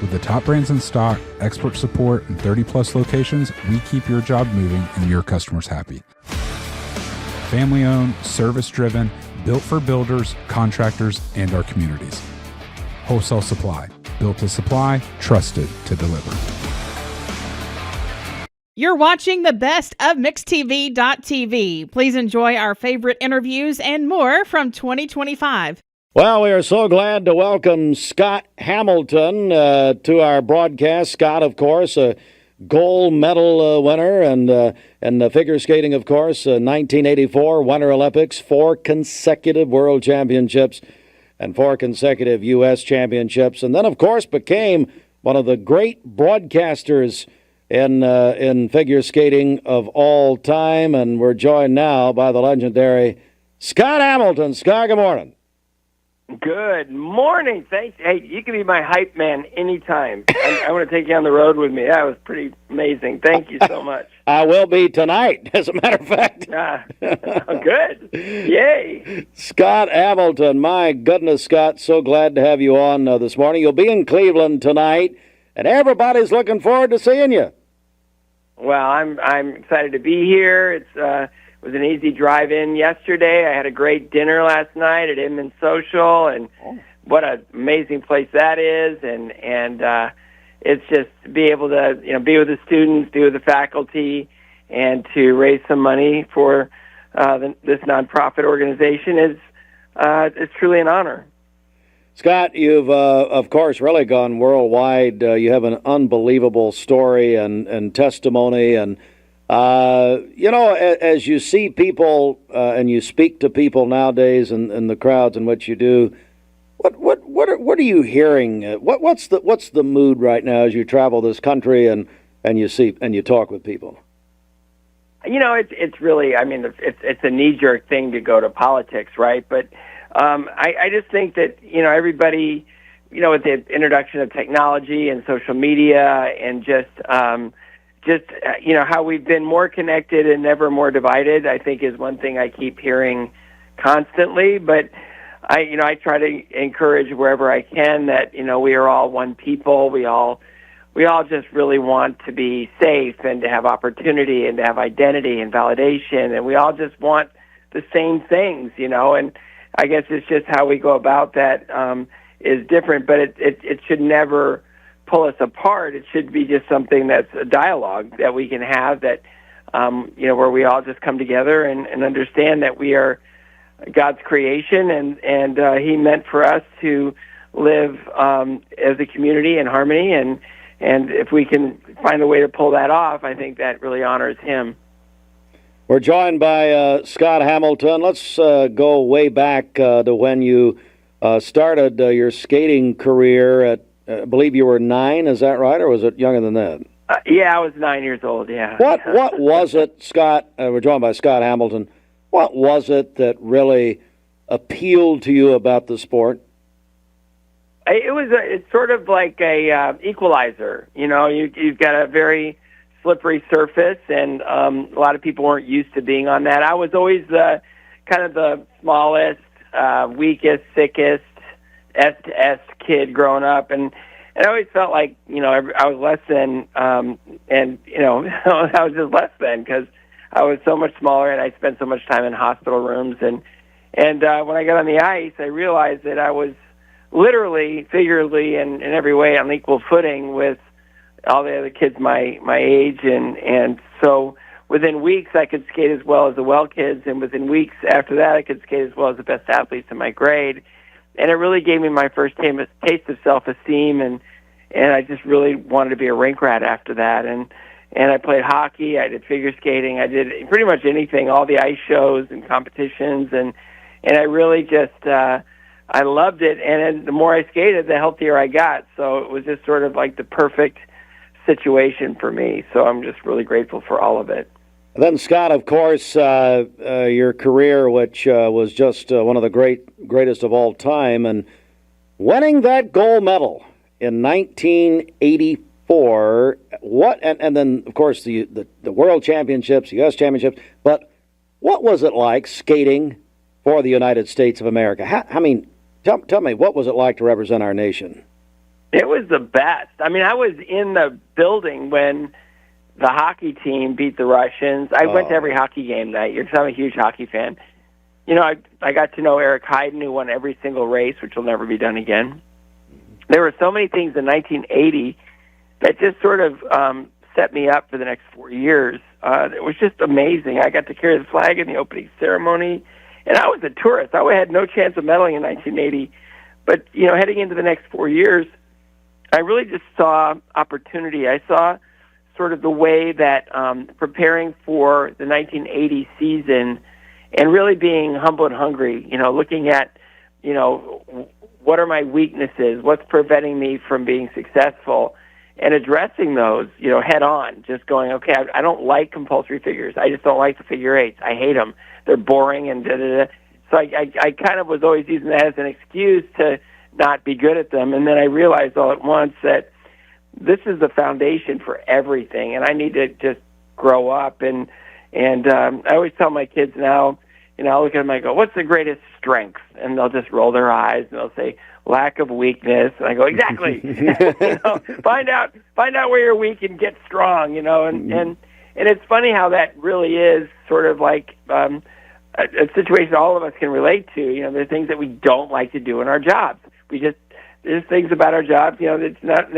With the top brands in stock, expert support, and 30-plus locations, we keep your job moving and your customers happy. Family-owned, service-driven, built for builders, contractors, and our communities. Wholesale Supply. Built to supply, trusted to deliver. You're watching the best of MixedTV.tv. Please enjoy our favorite interviews and more from 2025. Well, we are so glad to welcome Scott Hamilton to our broadcast. Scott, of course, a gold medal winner, and figure skating, of course, 1984 Winter Olympics, 4 consecutive World Championships, and 4 consecutive U.S. Championships, and then, of course, became one of the great broadcasters in figure skating of all time, and we're joined now by the legendary Scott Hamilton. Scott, good morning. Good morning. Thanks. Hey, you can be my hype man anytime. I want to take you on the road with me. That was pretty amazing. Thank you so much. I will be tonight, as a matter of fact. Good. Yay. Scott Hamilton. My goodness, Scott, so glad to have you on this morning. You'll be in Cleveland tonight, and everybody's looking forward to seeing you. Well, I'm excited to be here. It was an easy drive in yesterday. I had a great dinner last night at Inman Social, and what an amazing place that is. And it's just to be able to be with the students, be with the faculty, and to raise some money for this nonprofit organization is it's truly an honor. Scott, you've, of course, really gone worldwide. You have an unbelievable story and testimony. And, as you see people and you speak to people nowadays in the crowds in which you do, what are you hearing? What's the mood right now as you travel this country and you talk with people? It's really, it's a knee-jerk thing to go to politics, right? But I just think that, everybody, with the introduction of technology and social media and just how we've been more connected and never more divided, I think is one thing I keep hearing constantly. But I try to encourage wherever I can that, we are all one people. We all just really want to be safe and to have opportunity and to have identity and validation. And we all just want the same things, and I guess it's just how we go about that is different, but it should never pull us apart. It should be just something that's a dialogue that we can have that, where we all just come together and understand that we are God's creation and He meant for us to live as a community in harmony. And if we can find a way to pull that off, I think that really honors Him. We're joined by Scott Hamilton. Let's go way back to when you started your skating career at, I believe you were 9, is that right, or was it younger than that? Yeah, I was 9 years old, yeah. What was it, Scott, we're joined by Scott Hamilton, what was it that really appealed to you about the sport? It's sort of like a equalizer. You've got a very slippery surface, and a lot of people weren't used to being on that. I was always kind of the smallest, weakest, sickest S kid growing up, and I always felt like I was less than, and I was just less than because I was so much smaller and I spent so much time in hospital rooms, and when I got on the ice, I realized that I was literally, figuratively, and in every way on equal footing with all the other kids my age, and so within weeks I could skate as well as the well kids, and within weeks after that I could skate as well as the best athletes in my grade, and it really gave me my first taste of self-esteem, and I just really wanted to be a rink rat after that, and I played hockey, I did figure skating, I did pretty much anything, all the ice shows and competitions, and I really just I loved it, and the more I skated, the healthier I got, so it was just sort of like the perfect situation for me, so I'm just really grateful for all of it. And then, Scott, of course, your career, which was just one of the greatest of all time, and winning that gold medal in 1984, and then, of course, the World Championships, the U.S. Championships, but what was it like skating for the United States of America? Tell me, what was it like to represent our nation? It was the best. I was in the building when the hockey team beat the Russians. I went to every hockey game that year because I'm a huge hockey fan. I got to know Eric Heiden, who won every single race, which will never be done again. There were so many things in 1980 that just sort of set me up for the next 4 years. It was just amazing. I got to carry the flag in the opening ceremony, and I was a tourist. I had no chance of medaling in 1980. But, heading into the next 4 years, I really just saw opportunity. I saw sort of the way that preparing for the 1980 season and really being humble and hungry, looking at, what are my weaknesses, what's preventing me from being successful, and addressing those, head on, just going, okay, I don't like compulsory figures. I just don't like the figure eights. I hate them. They're boring and da-da-da. So I kind of was always using that as an excuse to not be good at them. And then I realized all at once that this is the foundation for everything, and I need to just grow up. And I always tell my kids now, I look at them and I go, what's the greatest strength? And they'll just roll their eyes and they'll say, lack of weakness. And I go, exactly. Find out where you're weak and get strong, and it's funny how that really is sort of like a situation all of us can relate to. There's things that we don't like to do in our jobs. There's things about our jobs, it's not,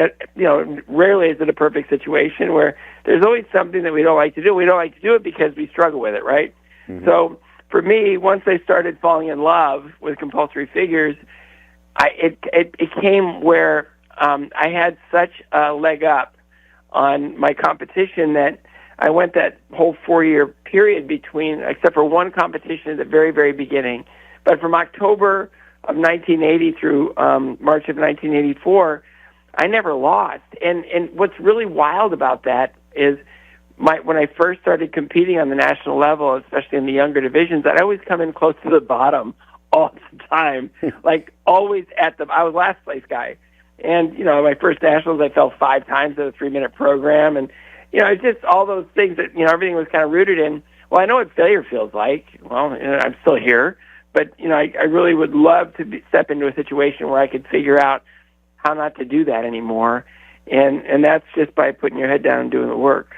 rarely is it a perfect situation where there's always something that we don't like to do. We don't like to do it because we struggle with it, right? Mm-hmm. So for me, once I started falling in love with compulsory figures, it came where I had such a leg up on my competition that I went that whole 4-year period between, except for one competition at the very, very beginning. But from October of 1980 through March of 1984, I never lost. And what's really wild about that is when I first started competing on the national level, especially in the younger divisions, I'd always come in close to the bottom all the time, like always I was last place guy. And, my first nationals, I fell 5 times at a 3-minute program. And, it's just all those things that, everything was kind of rooted in, well, I know what failure feels like. Well, I'm still here. But, I really would love to step into a situation where I could figure out how not to do that anymore. And that's just by putting your head down and doing the work.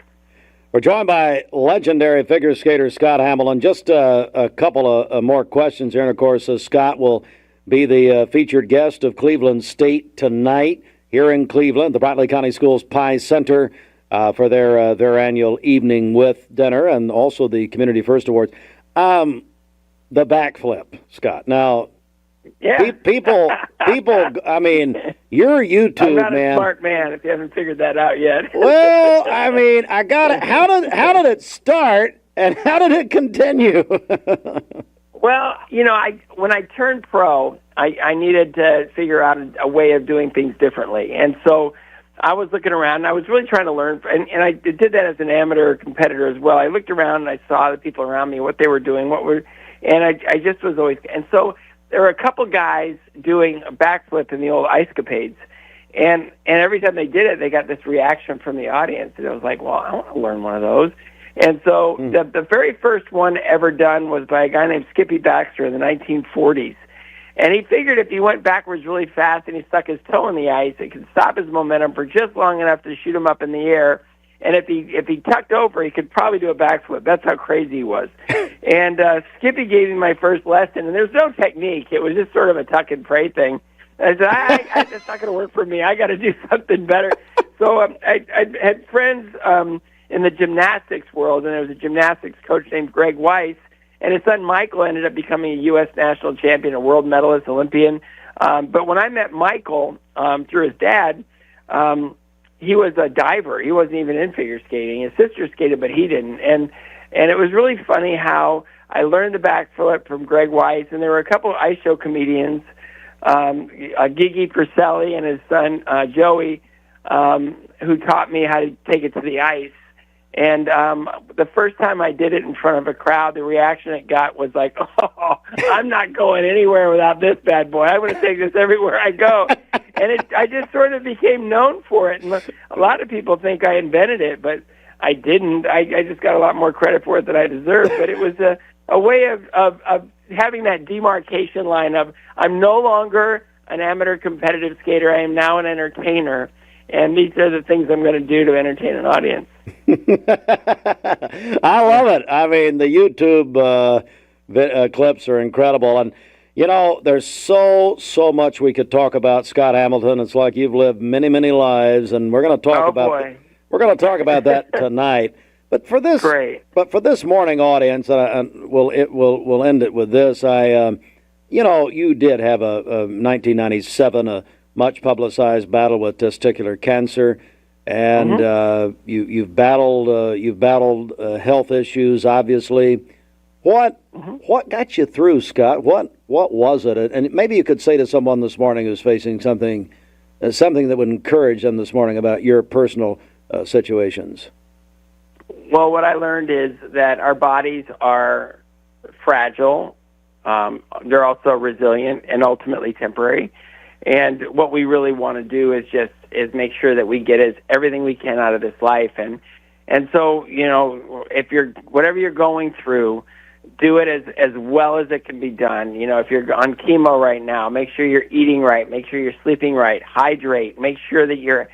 We're joined by legendary figure skater Scott Hamilton. Just a couple of more questions here. And, of course, Scott will be the featured guest of Cleveland State tonight here in Cleveland, the Bradley County Schools Pie Center for their annual Evening with dinner and also the Community First Awards. The backflip, Scott. Now, yeah. People, I mean, you're YouTube, I'm not man. a smart man if you haven't figured that out yet. Well, I mean, I got it. How did it start and how did it continue? Well, when I turned pro, I needed to figure out a way of doing things differently. And so I was looking around, and I was really trying to learn, and I did that as an amateur competitor as well. I looked around, and I saw the people around me, what they were doing, and I just was always, and so there were a couple guys doing a backflip in the old Ice Capades, and every time they did it, they got this reaction from the audience, and I was like, well, I want to learn one of those. And so the very first one ever done was by a guy named Skippy Baxter in the 1940s. And he figured if he went backwards really fast and he stuck his toe in the ice, it could stop his momentum for just long enough to shoot him up in the air. And if he tucked over, he could probably do a backflip. That's how crazy he was. And Skippy gave me my first lesson, and there's no technique. It was just sort of a tuck and pray thing. And I said, it's not going to work for me. I got to do something better. So I had friends in the gymnastics world, and there was a gymnastics coach named Greg Weiss, and his son Michael ended up becoming a U.S. national champion, a world medalist, Olympian. But when I met Michael through his dad, he was a diver. He wasn't even in figure skating. His sister skated, but he didn't. And it was really funny how I learned the backflip from Greg Weiss, and there were a couple of ice show comedians, Gigi Perselli and his son Joey, who taught me how to take it to the ice. And the first time I did it in front of a crowd, the reaction it got was like, oh, I'm not going anywhere without this bad boy. I'm going to take this everywhere I go. And I just sort of became known for it. And a lot of people think I invented it, but I didn't. I just got a lot more credit for it than I deserved. But it was a way of having that demarcation line of I'm no longer an amateur competitive skater. I am now an entertainer. And these are the things I'm going to do to entertain an audience. I love it. I mean, the YouTube clips are incredible. And, there's so much we could talk about, Scott Hamilton. It's like you've lived many, many lives, and we're going to talk about that tonight. But for this morning audience, we'll end it with this. You did have a 1997 much publicized battle with testicular cancer, and you've battled health issues. Obviously, what got you through, Scott? What was it? And maybe you could say to someone this morning who's facing something something that would encourage them this morning about your personal situations? Well, what I learned is that our bodies are fragile. They're also resilient and ultimately temporary. And what we really want to do is make sure that we get everything we can out of this life. And so, whatever you're going through, do it as well as it can be done. If you're on chemo right now, make sure you're eating right, make sure you're sleeping right, hydrate, make sure that you're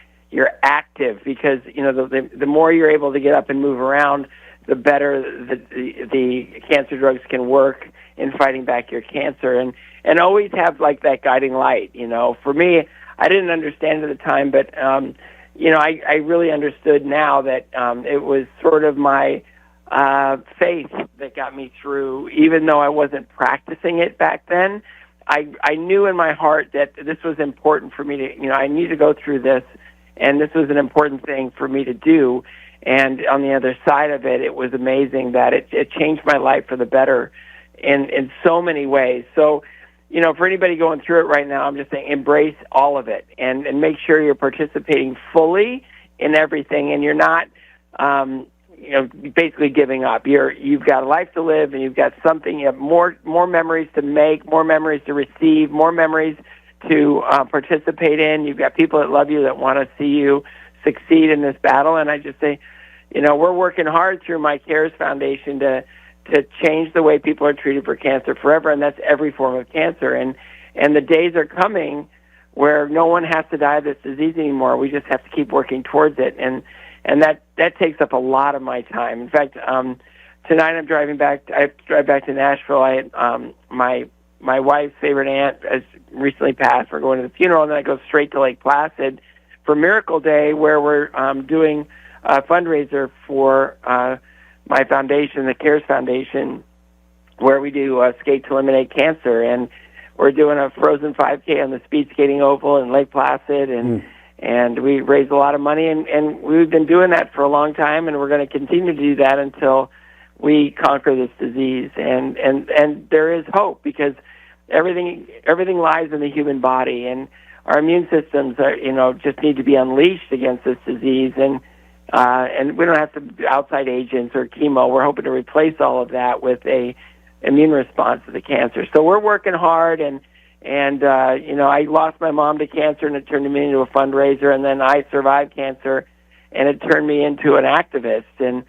active, because the more you're able to get up and move around, the better the cancer drugs can work in fighting back your cancer. And always have like that guiding light. For me, I didn't understand at the time, but I really understood now that it was sort of my faith that got me through, even though I wasn't practicing it back then. I knew in my heart that this was important for me to, I need to go through this, and this was an important thing for me to do. And on the other side of it, it was amazing that it changed my life for the better in so many ways. So, for anybody going through it right now, I'm just saying embrace all of it and make sure you're participating fully in everything, and you're not, basically giving up. You've got a life to live, and you've got something. You have more memories to make, more memories to receive, more memories to participate in. You've got people that love you, that want to see you succeed in this battle. And I just say, we're working hard through my CARES Foundation to change the way people are treated for cancer forever, and that's every form of cancer. And the days are coming where no one has to die of this disease anymore. We just have to keep working towards it, and that takes up a lot of my time. In fact, tonight I'm driving back. I drive back to Nashville. I had my wife's favorite aunt has recently passed. We're going to the funeral, and then I go straight to Lake Placid for Miracle Day, where we're doing a fundraiser for my foundation, the CARES Foundation, where we do Skate to Eliminate Cancer. And we're doing a frozen 5K on the speed skating oval in Lake Placid, and we raised a lot of money, and we've been doing that for a long time, and we're going to continue to do that until we conquer this disease. And there is hope, because everything lies in the human body, and our immune systems are, just need to be unleashed against this disease, and we don't have to do outside agents or chemo. We're hoping to replace all of that with a immune response to the cancer. So we're working hard, and I lost my mom to cancer, and it turned me into a fundraiser, and then I survived cancer, and it turned me into an activist. And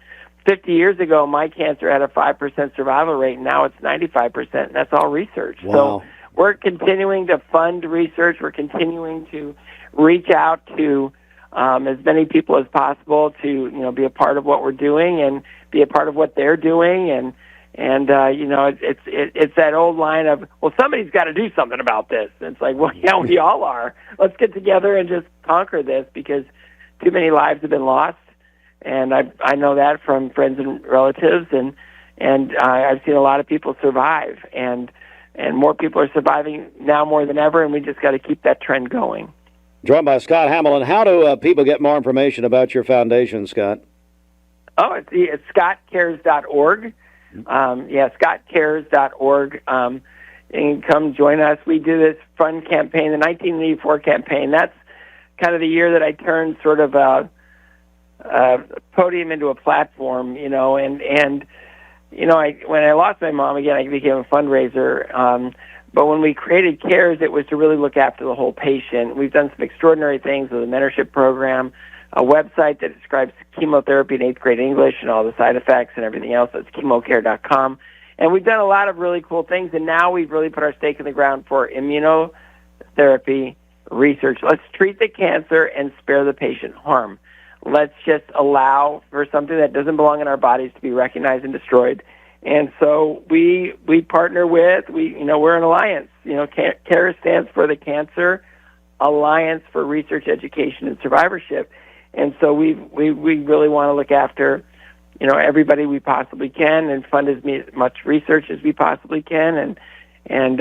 50 years ago, my cancer had a 5% survival rate, and now it's 95%, and that's all research. Wow. So we're continuing to fund research. We're continuing to reach out to as many people as possible to, be a part of what we're doing and be a part of what they're doing. And it's that old line of, well, somebody's got to do something about this. And it's like, well, yeah, we all are. Let's get together and just conquer this, because too many lives have been lost. And I know that from friends and relatives, and I've seen a lot of people survive, and more people are surviving now more than ever, and we just got to keep that trend going. Joined by Scott Hamilton. How do people get more information about your foundation, Scott? Oh, it's scottcares.org. Scottcares.org. You can come join us. We do this fun campaign, the 1984 campaign. That's kind of the year that I turned sort of a podium into a platform, when I lost my mom, again, I became a fundraiser. But when we created CARES, it was to really look after the whole patient. We've done some extraordinary things with a mentorship program, a website that describes chemotherapy in 8th grade English and all the side effects and everything else. That's chemocare.com. And we've done a lot of really cool things, and now we've really put our stake in the ground for immunotherapy research. Let's treat the cancer and spare the patient harm. Let's just allow for something that doesn't belong in our bodies to be recognized and destroyed. And so we partner with, we're an alliance. CARES stands for the Cancer Alliance for Research, Education, and Survivorship. And so we really want to look after, everybody we possibly can, and fund as much research as we possibly can. And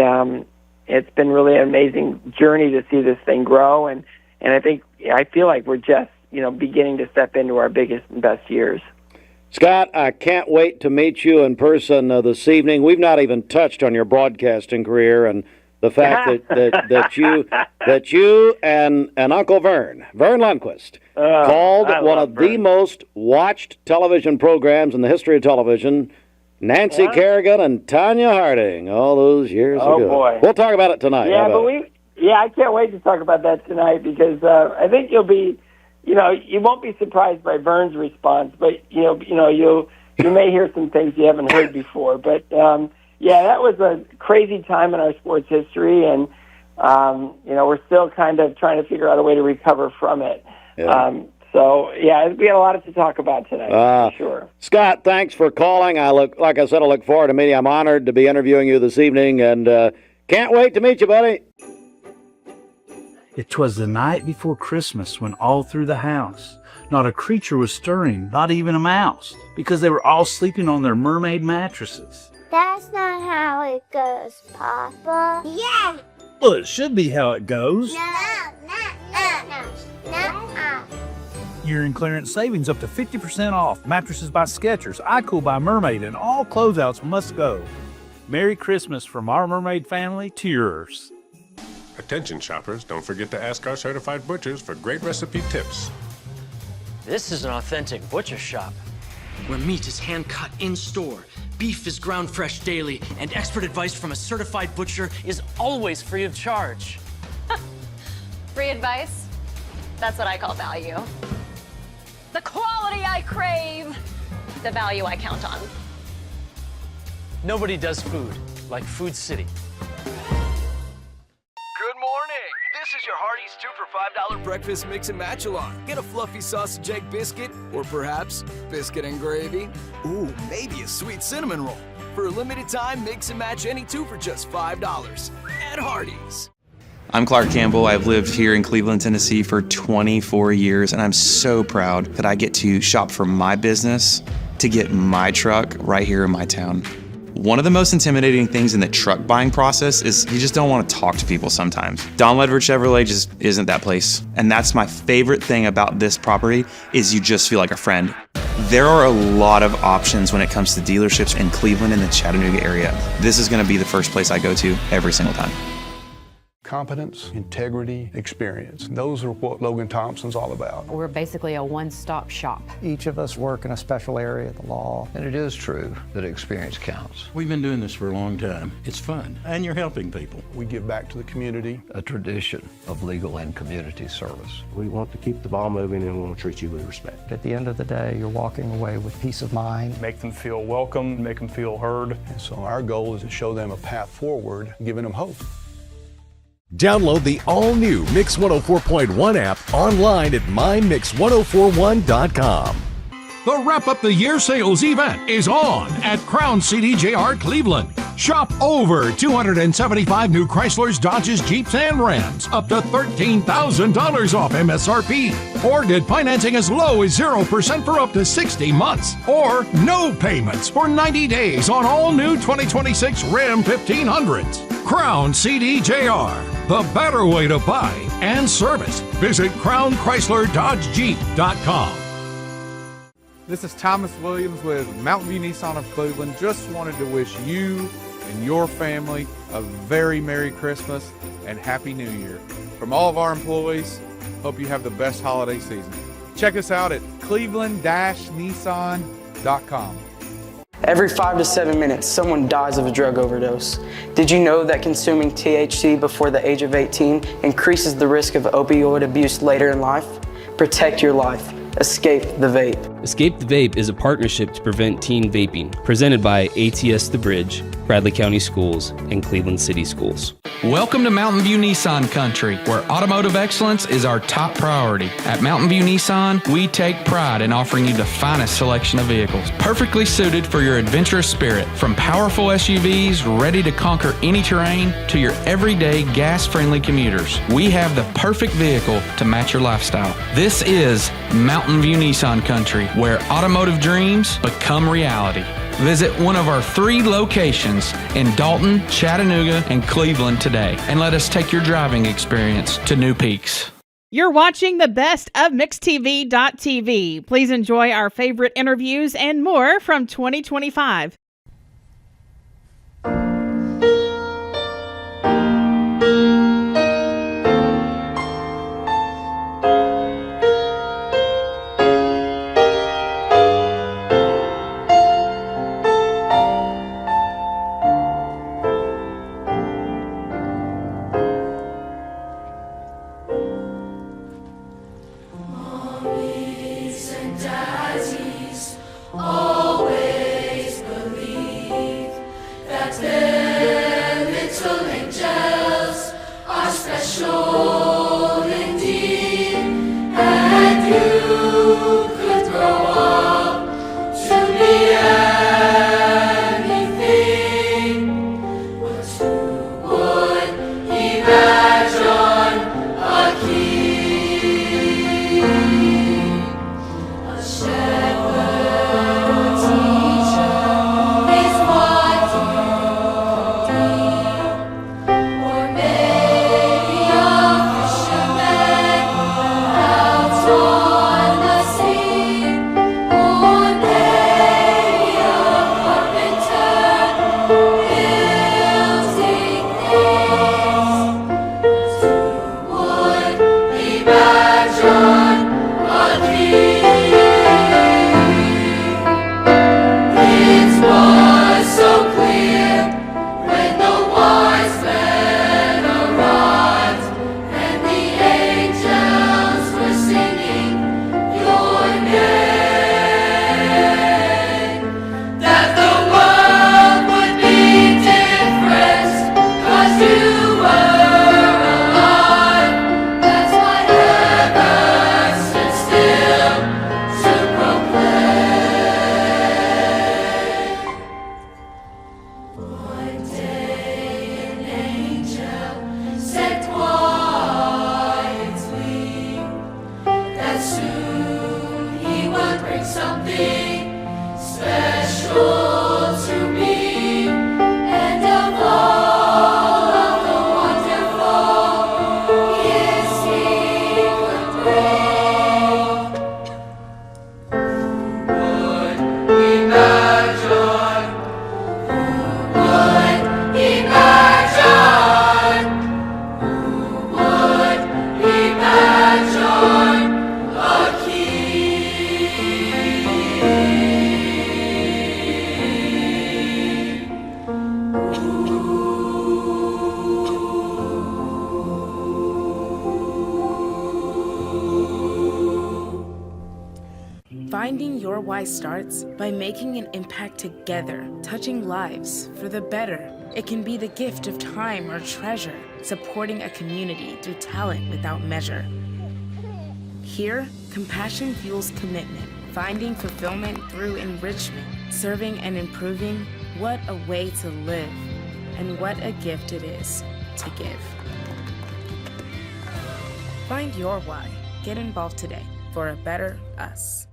it's been really an amazing journey to see this thing grow. And I feel like we're just, beginning to step into our biggest and best years. Scott, I can't wait to meet you in person this evening. We've not even touched on your broadcasting career, and the fact that you and Uncle Vern Lundquist, called one of the most watched television programs in the history of television, Nancy Kerrigan and Tanya Harding, all those years ago. Oh, boy. We'll talk about it tonight. Yeah, I can't wait to talk about that tonight because I think you'll be, you won't be surprised by Vern's response, but you may hear some things you haven't heard before. But that was a crazy time in our sports history, and we're still kind of trying to figure out a way to recover from it. Yeah. We had a lot to talk about tonight, for sure. Scott, thanks for calling. I look forward to meeting you. I'm honored to be interviewing you this evening, and can't wait to meet you, buddy. It was the night before Christmas when all through the house, not a creature was stirring, not even a mouse, because they were all sleeping on their mermaid mattresses. That's not how it goes, Papa. Yeah. Well, it should be how it goes. No. You're in clearance savings up to 50% off. Mattresses by Skechers, iCool by Mermaid, and all closeouts must go. Merry Christmas from our mermaid family to yours. Attention shoppers, don't forget to ask our certified butchers for great recipe tips. This is an authentic butcher shop, where meat is hand-cut in-store, beef is ground fresh daily, and expert advice from a certified butcher is always free of charge. Free advice? That's what I call value. The quality I crave, the value I count on. Nobody does food like Food City. Good morning. This is your Hardee's 2 for $5 breakfast mix and match along. Get a fluffy sausage egg biscuit, or perhaps biscuit and gravy. Ooh, maybe a sweet cinnamon roll. For a limited time, mix and match any two for just $5 at Hardee's. I'm Clark Campbell. I've lived here in Cleveland, Tennessee for 24 years, and I'm so proud that I get to shop for my business to get my truck right here in my town. One of the most intimidating things in the truck buying process is you just don't want to talk to people sometimes. Don Ledford Chevrolet just isn't that place. And that's my favorite thing about this property is you just feel like a friend. There are a lot of options when it comes to dealerships in Cleveland and the Chattanooga area. This is going to be the first place I go to every single time. Competence, integrity, experience. Those are what Logan Thompson's all about. We're basically a one-stop shop. Each of us work in a special area of the law. And it is true that experience counts. We've been doing this for a long time. It's fun, and you're helping people. We give back to the community. A tradition of legal and community service. We want to keep the ball moving and we want to treat you with respect. At the end of the day, you're walking away with peace of mind. Make them feel welcome, make them feel heard. And so our goal is to show them a path forward, giving them hope. Download the all-new Mix 104.1 app online at mymix1041.com. The Wrap Up the Year sales event is on at Crown CDJR Cleveland. Shop over 275 new Chryslers, Dodges, Jeeps, and Rams, up to $13,000 off MSRP. Or get financing as low as 0% for up to 60 months. Or no payments for 90 days on all new 2026 Ram 1500s. Crown CDJR, the better way to buy and service. Visit crownchrysler-dodge-jeep.com. This is Thomas Williams with Mountain View Nissan of Cleveland. Just wanted to wish you and your family a very Merry Christmas and Happy New Year. From all of our employees, hope you have the best holiday season. Check us out at cleveland-nissan.com. Every 5 to 7 minutes, someone dies of a drug overdose. Did you know that consuming THC before the age of 18 increases the risk of opioid abuse later in life? Protect your life. Escape the Vape. Escape the Vape is a partnership to prevent teen vaping, presented by ATS The Bridge, Bradley County Schools, and Cleveland City Schools. Welcome to Mountain View Nissan Country, where automotive excellence is our top priority. At Mountain View Nissan, we take pride in offering you the finest selection of vehicles, perfectly suited for your adventurous spirit. From powerful SUVs ready to conquer any terrain to your everyday gas-friendly commuters, we have the perfect vehicle to match your lifestyle. This is Mountain View Nissan Country, where automotive dreams become reality. Visit one of our 3 locations in Dalton, Chattanooga, and Cleveland today, and let us take your driving experience to new peaks. You're watching the best of MixedTV.tv. Please enjoy our favorite interviews and more from 2025. special indeed, and you could grow up to be anything. But who would imagine a king, a shepherd or teacher is what you need, or maybe a fisherman out on the sea, or maybe a carpenter building things. Who would imagine a king? It was so clear when the wise men arrived and the angels were singing your name, that the world would be different 'cause you were alive. That's why heaven stood still to proclaim. One day an angel said quietly that soon he would bring something special to me, and of all of the wonderful gifts he could bring, would imagine, would imagine, would imagine a Finding your why starts by making an impact together, touching lives for the better. It can be the gift of time or treasure, supporting a community through talent without measure. Here, compassion fuels commitment, finding fulfillment through enrichment, serving and improving. What a way to live, and what a gift it is to give. Find your why. Get involved today for a better us.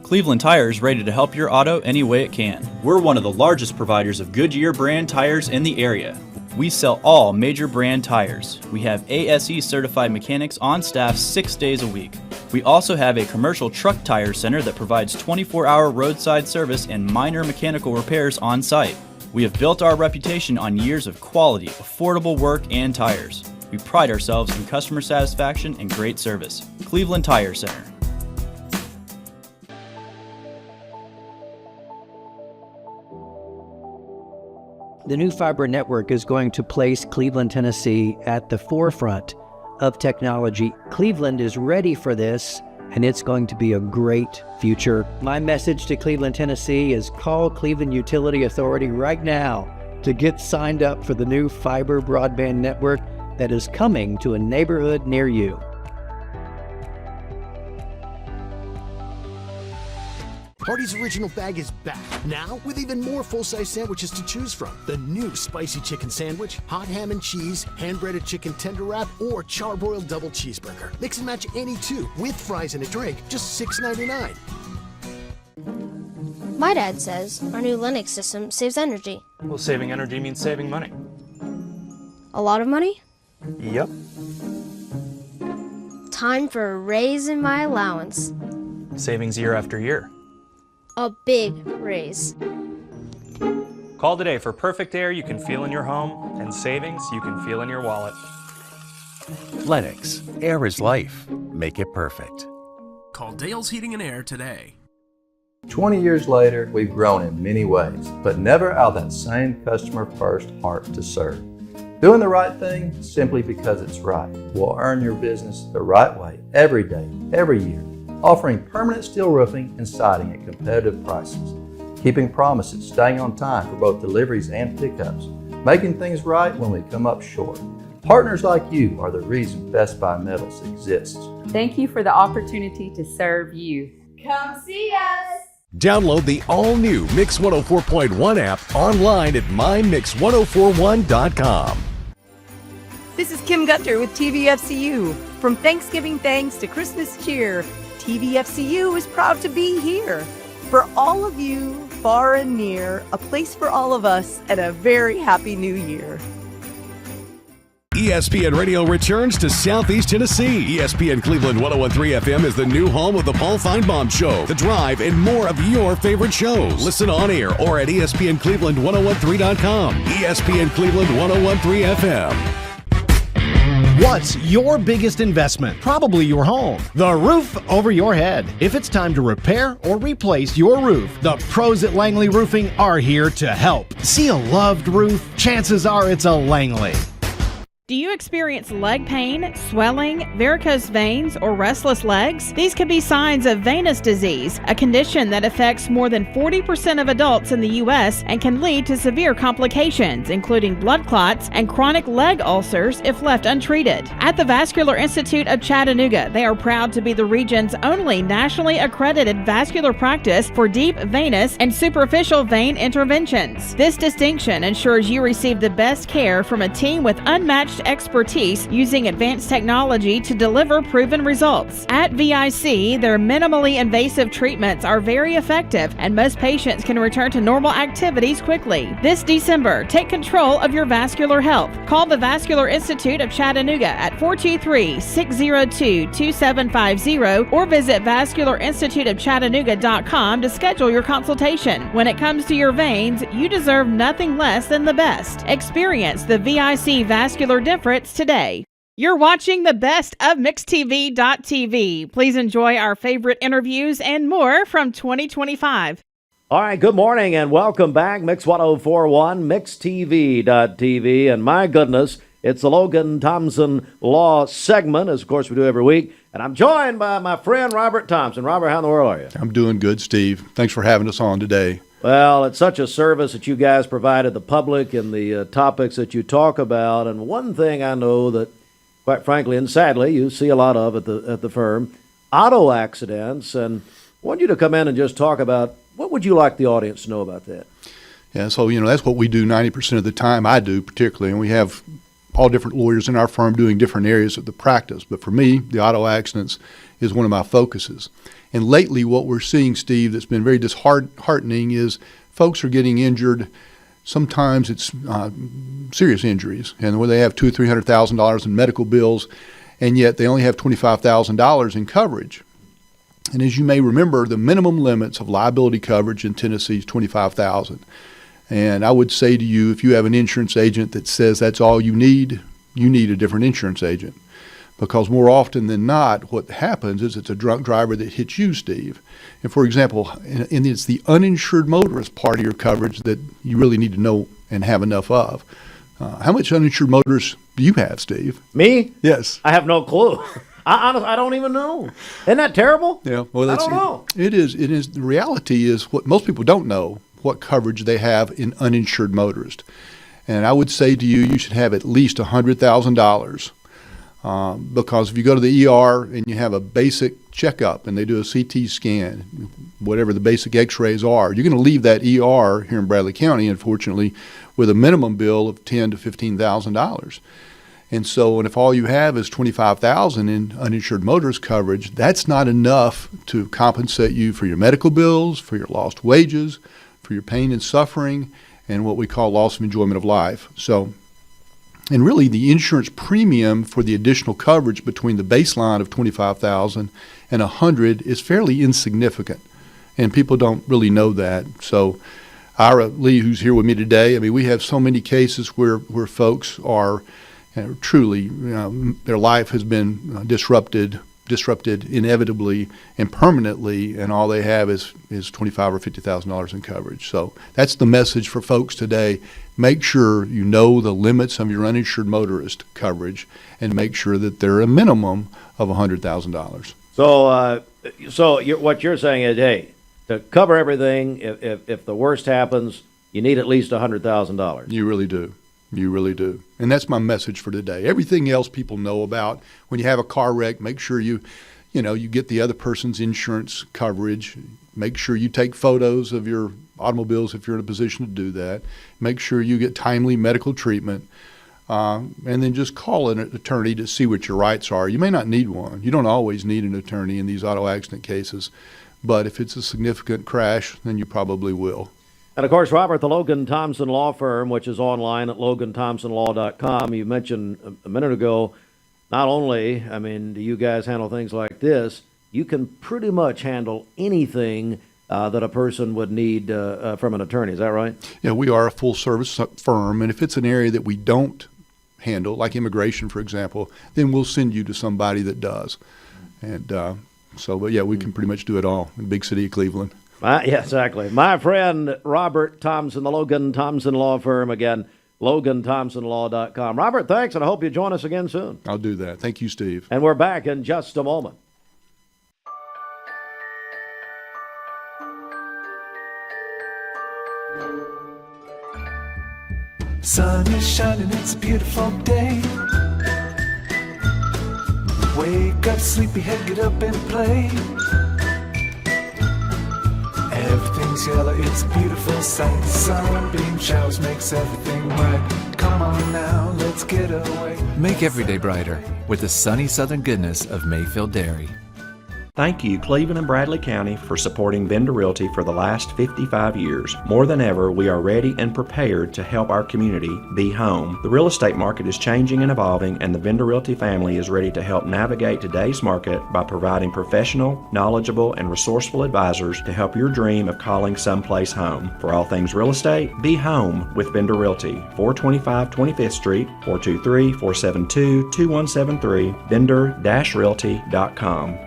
Cleveland Tire is ready to help your auto any way it can. We're one of the largest providers of Goodyear brand tires in the area. We sell all major brand tires. We have ASE certified mechanics on staff 6 days a week. We also have a commercial truck tire center that provides 24-hour roadside service and minor mechanical repairs on site. We have built our reputation on years of quality, affordable work and tires. We pride ourselves in customer satisfaction and great service. Cleveland Tire Center. The new fiber network is going to place Cleveland, Tennessee at the forefront of technology. Cleveland is ready for this, and it's going to be a great future. My message to Cleveland, Tennessee is call Cleveland Utility Authority right now to get signed up for the new fiber broadband network that is coming to a neighborhood near you. Hardee's Original Bag is back, now with even more full-size sandwiches to choose from. The new spicy chicken sandwich, hot ham and cheese, hand-breaded chicken tender wrap, or charbroiled double cheeseburger. Mix and match any two, with fries and a drink, just $6.99. My dad says our new Linux system saves energy. Well, saving energy means saving money. A lot of money? Yep. Time for a raise in my allowance. Savings year after year. A big raise. Call today for perfect air you can feel in your home and savings you can feel in your wallet. Lennox. Air is life. Make it perfect. Call Dale's Heating and Air today. 20 years later, we've grown in many ways, but never out of that same customer-first heart to serve. Doing the right thing simply because it's right will earn your business the right way every day, every year. Offering permanent steel roofing and siding at competitive prices. Keeping promises, staying on time for both deliveries and pickups. Making things right when we come up short. Partners like you are the reason Best Buy Metals exists. Thank you for the opportunity to serve you. Come see us. Download the all-new Mix 104.1 app online at mymix1041.com. This is Kim Gunter with TVFCU. From Thanksgiving thanks to Christmas cheer, TVFCU is proud to be here. For all of you, far and near, a place for all of us, and a very happy new year. ESPN Radio returns to Southeast Tennessee. ESPN Cleveland 101.3 FM is the new home of the Paul Feinbaum Show, The Drive, and more of your favorite shows. Listen on air or at ESPNCleveland1013.com. ESPN Cleveland 101.3 FM. What's your biggest investment? Probably your home. The roof over your head. If it's time to repair or replace your roof, the pros at Langley Roofing are here to help. See a loved roof? Chances are it's a Langley. Do you experience leg pain, swelling, varicose veins, or restless legs? These could be signs of venous disease, a condition that affects more than 40% of adults in the U.S. and can lead to severe complications, including blood clots and chronic leg ulcers if left untreated. At the Vascular Institute of Chattanooga, they are proud to be the region's only nationally accredited vascular practice for deep venous and superficial vein interventions. This distinction ensures you receive the best care from a team with unmatched expertise using advanced technology to deliver proven results. At VIC, their minimally invasive treatments are very effective, and most patients can return to normal activities quickly. This December, take control of your vascular health. Call the Vascular Institute of Chattanooga at 423-602-2750 or visit vascularinstituteofchattanooga.com to schedule your consultation. When it comes to your veins, you deserve nothing less than the best. Experience the VIC vascular difference today. You're watching the best of MixTV.tv. Please enjoy our favorite interviews and more from 2025. All right, good morning and welcome back. Mix 1041, MixTV.tv. And my goodness, it's the Logan Thompson Law segment, as of course we do every week. And I'm joined by my friend Robert Thompson. Robert, how in the world are you? I'm doing good, Steve. Thanks for having us on today. Well, it's such a service that you guys provided the public and the topics that you talk about. And one thing I know that, quite frankly and sadly, you see a lot of at the firm, auto accidents. And I want you to come in and just talk about what would you like the audience to know about that? Yeah, so, that's what we do 90% of the time. I do particularly, and we have all different lawyers in our firm doing different areas of the practice. But for me, the auto accidents is one of my focuses. And lately what we're seeing, Steve, that's been very disheartening is folks are getting injured. Sometimes it's serious injuries, and where they have $200,000 or $300,000 in medical bills, and yet they only have $25,000 in coverage. And as you may remember, the minimum limits of liability coverage in Tennessee is $25,000. And I would say to you, if you have an insurance agent that says that's all you need a different insurance agent. Because more often than not, what happens is it's a drunk driver that hits you, Steve. And for example, and it's the uninsured motorist part of your coverage that you really need to know and have enough of. How much uninsured motorists do you have, Steve? Me? Yes. I have no clue. I don't even know. Isn't that terrible? Yeah. Well, I don't know. It is. The reality is what most people don't know, what coverage they have in uninsured motorist. And I would say to you, you should have at least $100,000. Because if you go to the ER and you have a basic checkup and they do a CT scan, whatever the basic x-rays are, you're going to leave that ER here in Bradley County, unfortunately, with a minimum bill of $10,000 to $15,000. And so, and if all you have is $25,000 in uninsured motorist coverage, that's not enough to compensate you for your medical bills, for your lost wages, for your pain and suffering, and what we call loss of enjoyment of life. So, and really, the insurance premium for the additional coverage between the baseline of $25,000 and $100,000 is fairly insignificant, and people don't really know that. So, Ira Lee, who's here with me today, I mean, we have so many cases where folks are truly, their life has been disrupted inevitably and permanently, and all they have is $25,000 or $50,000 in coverage. So that's the message for folks today. Make sure you know the limits of your uninsured motorist coverage, and make sure that they're a minimum of $100,000. So what you're saying is, hey, to cover everything, if the worst happens, you need at least $100,000. You really do. You really do. And that's my message for today. Everything else people know about. When you have a car wreck, make sure you get the other person's insurance coverage. Make sure you take photos of your automobiles if you're in a position to do that. Make sure you get timely medical treatment. And then just call an attorney to see what your rights are. You may not need one. You don't always need an attorney in these auto accident cases. But if it's a significant crash, then you probably will. And, of course, Robert, the Logan Thompson Law Firm, which is online at LoganThompsonLaw.com. You mentioned a minute ago, not only, do you guys handle things like this, you can pretty much handle anything that a person would need from an attorney. Is that right? Yeah, we are a full-service firm, and if it's an area that we don't handle, like immigration, for example, then we'll send you to somebody that does. And but we can pretty much do it all in the big city of Cleveland. Yeah, exactly. My friend Robert Thompson, the Logan Thompson Law Firm, again, LoganThompsonLaw.com. Robert, thanks, and I hope you join us again soon. I'll do that. Thank you, Steve. And we're back in just a moment. Sun is shining, it's a beautiful day. Wake up, sleepyhead, get up and play. Everything's yellow, it's a beautiful sight. Sunbeam showers makes everything right. Come on now, let's get away. Make every day brighter with the sunny southern goodness of Mayfield Dairy. Thank you, Cleveland and Bradley County, for supporting Vendor Realty for the last 55 years. More than ever, we are ready and prepared to help our community be home. The real estate market is changing and evolving, and the Vendor Realty family is ready to help navigate today's market by providing professional, knowledgeable, and resourceful advisors to help your dream of calling someplace home. For all things real estate, be home with Vendor Realty, 425 25th Street, 423-472-2173, vendor-realty.com.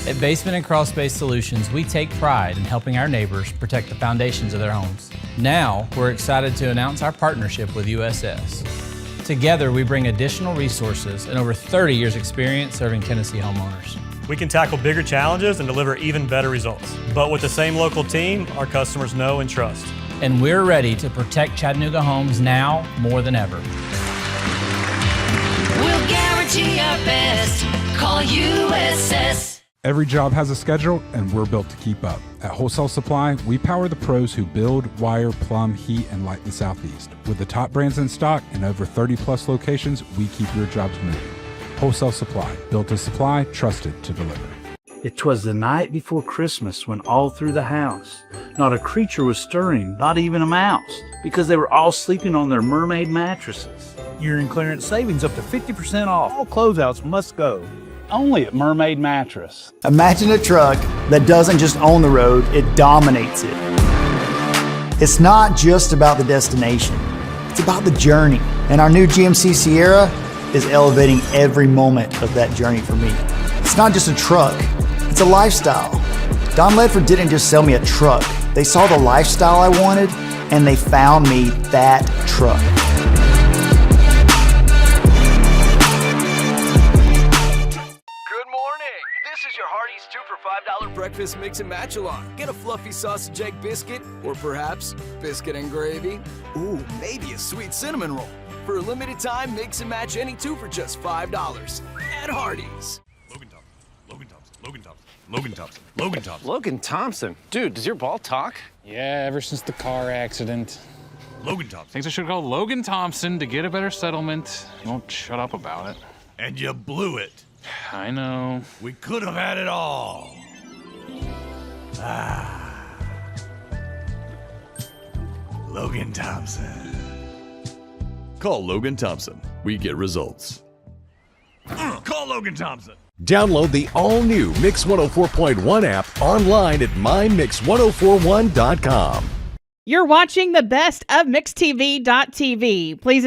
At Basement and Crawl Space Solutions, we take pride in helping our neighbors protect the foundations of their homes. Now, we're excited to announce our partnership with USS. Together, we bring additional resources and over 30 years experience serving Tennessee homeowners. We can tackle bigger challenges and deliver even better results. But with the same local team, our customers know and trust. And we're ready to protect Chattanooga homes now more than ever. We'll guarantee our best. Call USS. Every job has a schedule, and we're built to keep up. At Wholesale Supply, we power the pros who build, wire, plumb, heat, and light the Southeast. With the top brands in stock and over 30-plus locations, we keep your jobs moving. Wholesale Supply, built to supply, trusted to deliver. It was the night before Christmas when all through the house, not a creature was stirring, not even a mouse, because they were all sleeping on their mermaid mattresses. Year-end clearance savings up to 50% off. All closeouts must go. Only at Mermaid Mattress. Imagine a truck that doesn't just own the road, it dominates it. It's not just about the destination, it's about the journey. And our new GMC Sierra is elevating every moment of that journey for me. It's not just a truck, it's a lifestyle. Don Ledford didn't just sell me a truck. They saw the lifestyle I wanted and they found me that truck. Breakfast mix and match along. Get a fluffy sausage egg biscuit, or perhaps biscuit and gravy. Ooh, maybe a sweet cinnamon roll. For a limited time, mix and match any two for just $5 at Hardee's. Logan Thompson. Logan Thompson? Dude, does your ball talk? Yeah, ever since the car accident. Logan Thompson. Thinks I should call Logan Thompson to get a better settlement. He won't shut up about it. And you blew it. I know. We could have had it all. Logan Thompson. Call Logan Thompson. We get results. Call Logan Thompson. Download the all-new Mix 104.1 app online at mymix1041.com. You're watching the best of MixTV.tv. Please